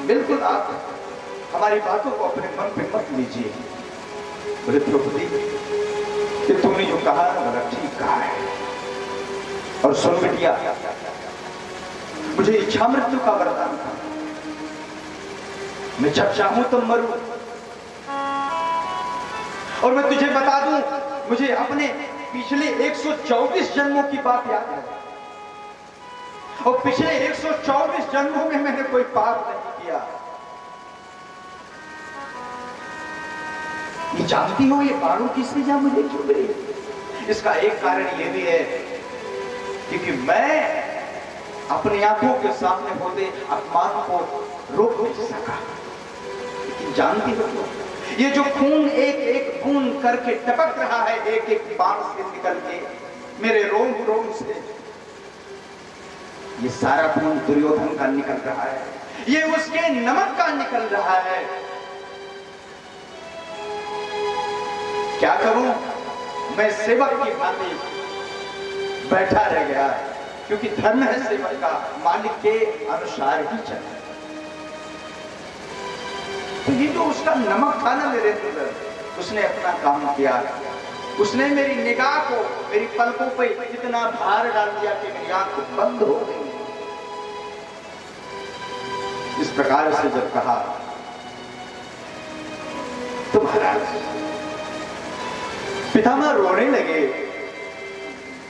बिल्कुल आप हमारी बातों को अपने मन पे मत लीजिए। बोले द्रौपदी कि तुमने जो कहा ना बड़ा ठीक कहा है, और सुन बिटिया, मुझे इच्छा मृत्यु का वरदान था, मैं जब चाहूं तो मरूं। और मैं तुझे बता दूं, मुझे अपने पिछले 124 जन्मों की बात याद है, और पिछले 124 जन्मों में मैंने कोई पाप नहीं किया। ये जानती हो ये बाणों की सजा मुझे क्यों मिली? इसका एक कारण ये भी है क्योंकि मैं अपनी आंखों के सामने होते अपमान को रोक नहीं सका। लेकिन जानती हो ये जो खून एक एक बूंद करके टपक रहा है, एक एक बाण से निकल के मेरे रोम रोम से, ये सारा खून दुर्योधन का निकल रहा है, ये उसके नमक का निकल रहा है। क्या करूं? मैं सेवक की भांति बैठा रह गया, क्योंकि धर्म है सेवक का मालिक के अनुसार ही चला। तो ये जो उसका नमक था ना मेरे अंदर, उसने अपना काम किया, उसने मेरी निगाह को, मेरी पलकों पे इतना भार डाल दिया कि मेरी आंख बंद हो गई। इस प्रकार से जब कहा तो महाराज पितामह रोने लगे,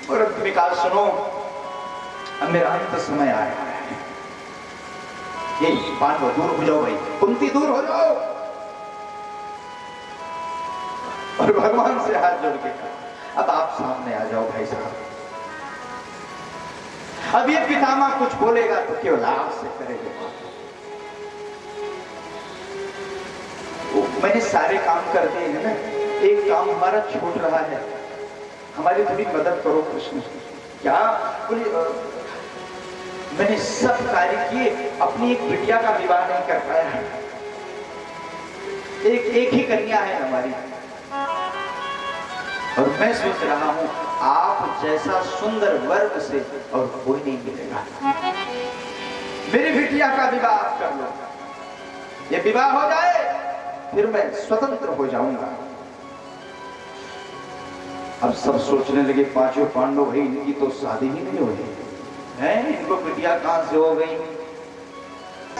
और अंत कहा सुनो, अब मेरा अंत समय आया है, ये पांडव दूर हो जाओ, भाई कुंती दूर हो जाओ। और भगवान से हाथ जोड़ के कहा अब आप सामने आ जाओ भाई साहब। अब ये पितामह कुछ बोलेगा तो केवल आपसे करेगा। मैंने सारे काम कर दिए हैं ना, एक काम हमारा छूट रहा है, हमारी थोड़ी मदद करो कृष्ण। क्या बोले? मैंने सब कार्य किए, अपनी एक बिटिया का विवाह नहीं कर पाया है, एक ही कन्या है हमारी, और मैं सोच रहा हूं आप जैसा सुंदर वर से और कोई नहीं मिलेगा, मेरी बिटिया का विवाह आप कर लो, ये विवाह हो जाए फिर मैं स्वतंत्र हो जाऊंगा। अब सब सोचने लगे पांचों पांडव भाई इनकी तो शादी ही नहीं हुई है, इनको बिटिया कहां से हो गई?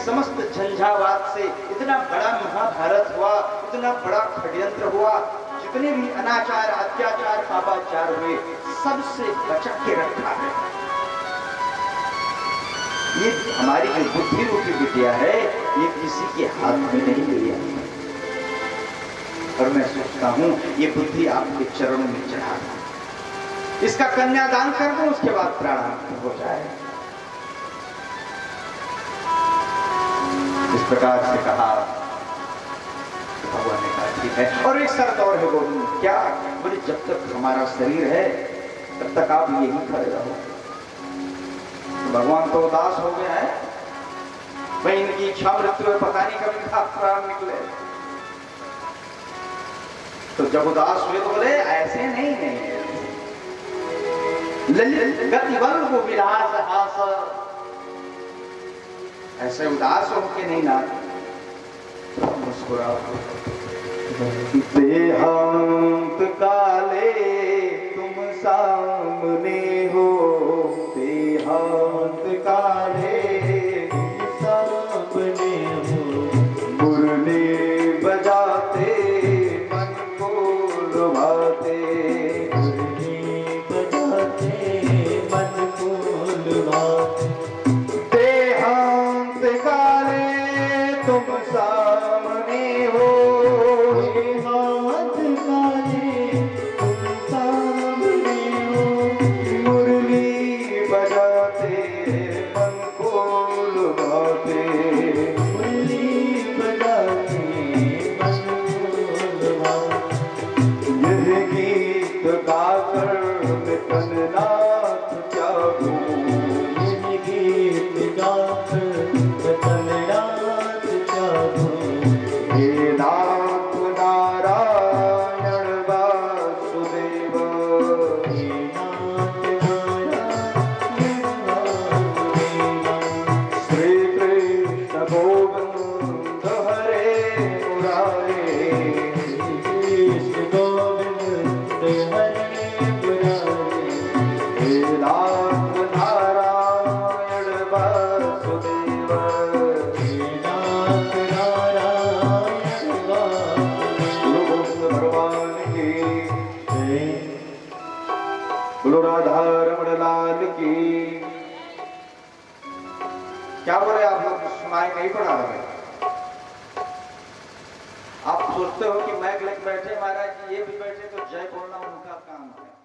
समस्त झंझावात से इतना बड़ा महाभारत हुआ, इतना बड़ा षड्यंत्र हुआ, जितने भी अनाचार अत्याचार पापाचार हुए सबसे बचा के रखा है। ये हमारी जो बुद्धि रूपी बिटिया है ये किसी के हाथ में नहीं लिया, और मैं सोचता हूं ये बुद्धि आपके चरणों में चढ़ा दूं, इसका कन्यादान कर दूं, उसके बाद प्राणांत हो जाए। इस प्रकार से कहा तो भगवान ने कहा ठीक है, और एक शर्त और है बोलूं क्या? बोले जब तक हमारा शरीर है तब तक आप यही खड़े रहो। तो भगवान तो उदास हो गए हैं, भाई इनकी इच्छा मृत्यु में पता नहीं कब इनका प्राण निकले। तो जब उदास हुए तो बोले ऐसे नहीं ललित गति वल्लभ विलास हास, ऐसे उदास होके नहीं ना मुस्कुराओ। देहांत काले तुम सामने हो, देहांत काले तुम सामने हो, मुरली बजाते मन को लुभाते, मुरली बजाते मन को लुभाते। देहांत काले तुम सामने हो, देहांत काले तुम सामने हो, मुरली बजाते मन को लुभाते, मुरली बजाते मन को लुभाते। यह गीत गाकर तननाथ क्या दूं, यह गीत गाकर तननाथ क्या दूं। हे नाथ नारायण वासुदेव, हे नाथ नारायण वासुदेव। श्री कृष्ण गोविंद हरे मुरारे, श्री कृष्ण गोविंद हरे मुरारे। हे नाथ नारायण वासुदेव, हे नाथ नारायण वासुदेव। बोलो भगवान की जय, बोलो राधा रमण लाल की। क्या बोले आप लोग, सुनाई नहीं पड़ा रहे? आप सोचते हो कि मैक लेके बैठे महाराज जी, ये भी बैठे तो जय बोलना उनका काम है।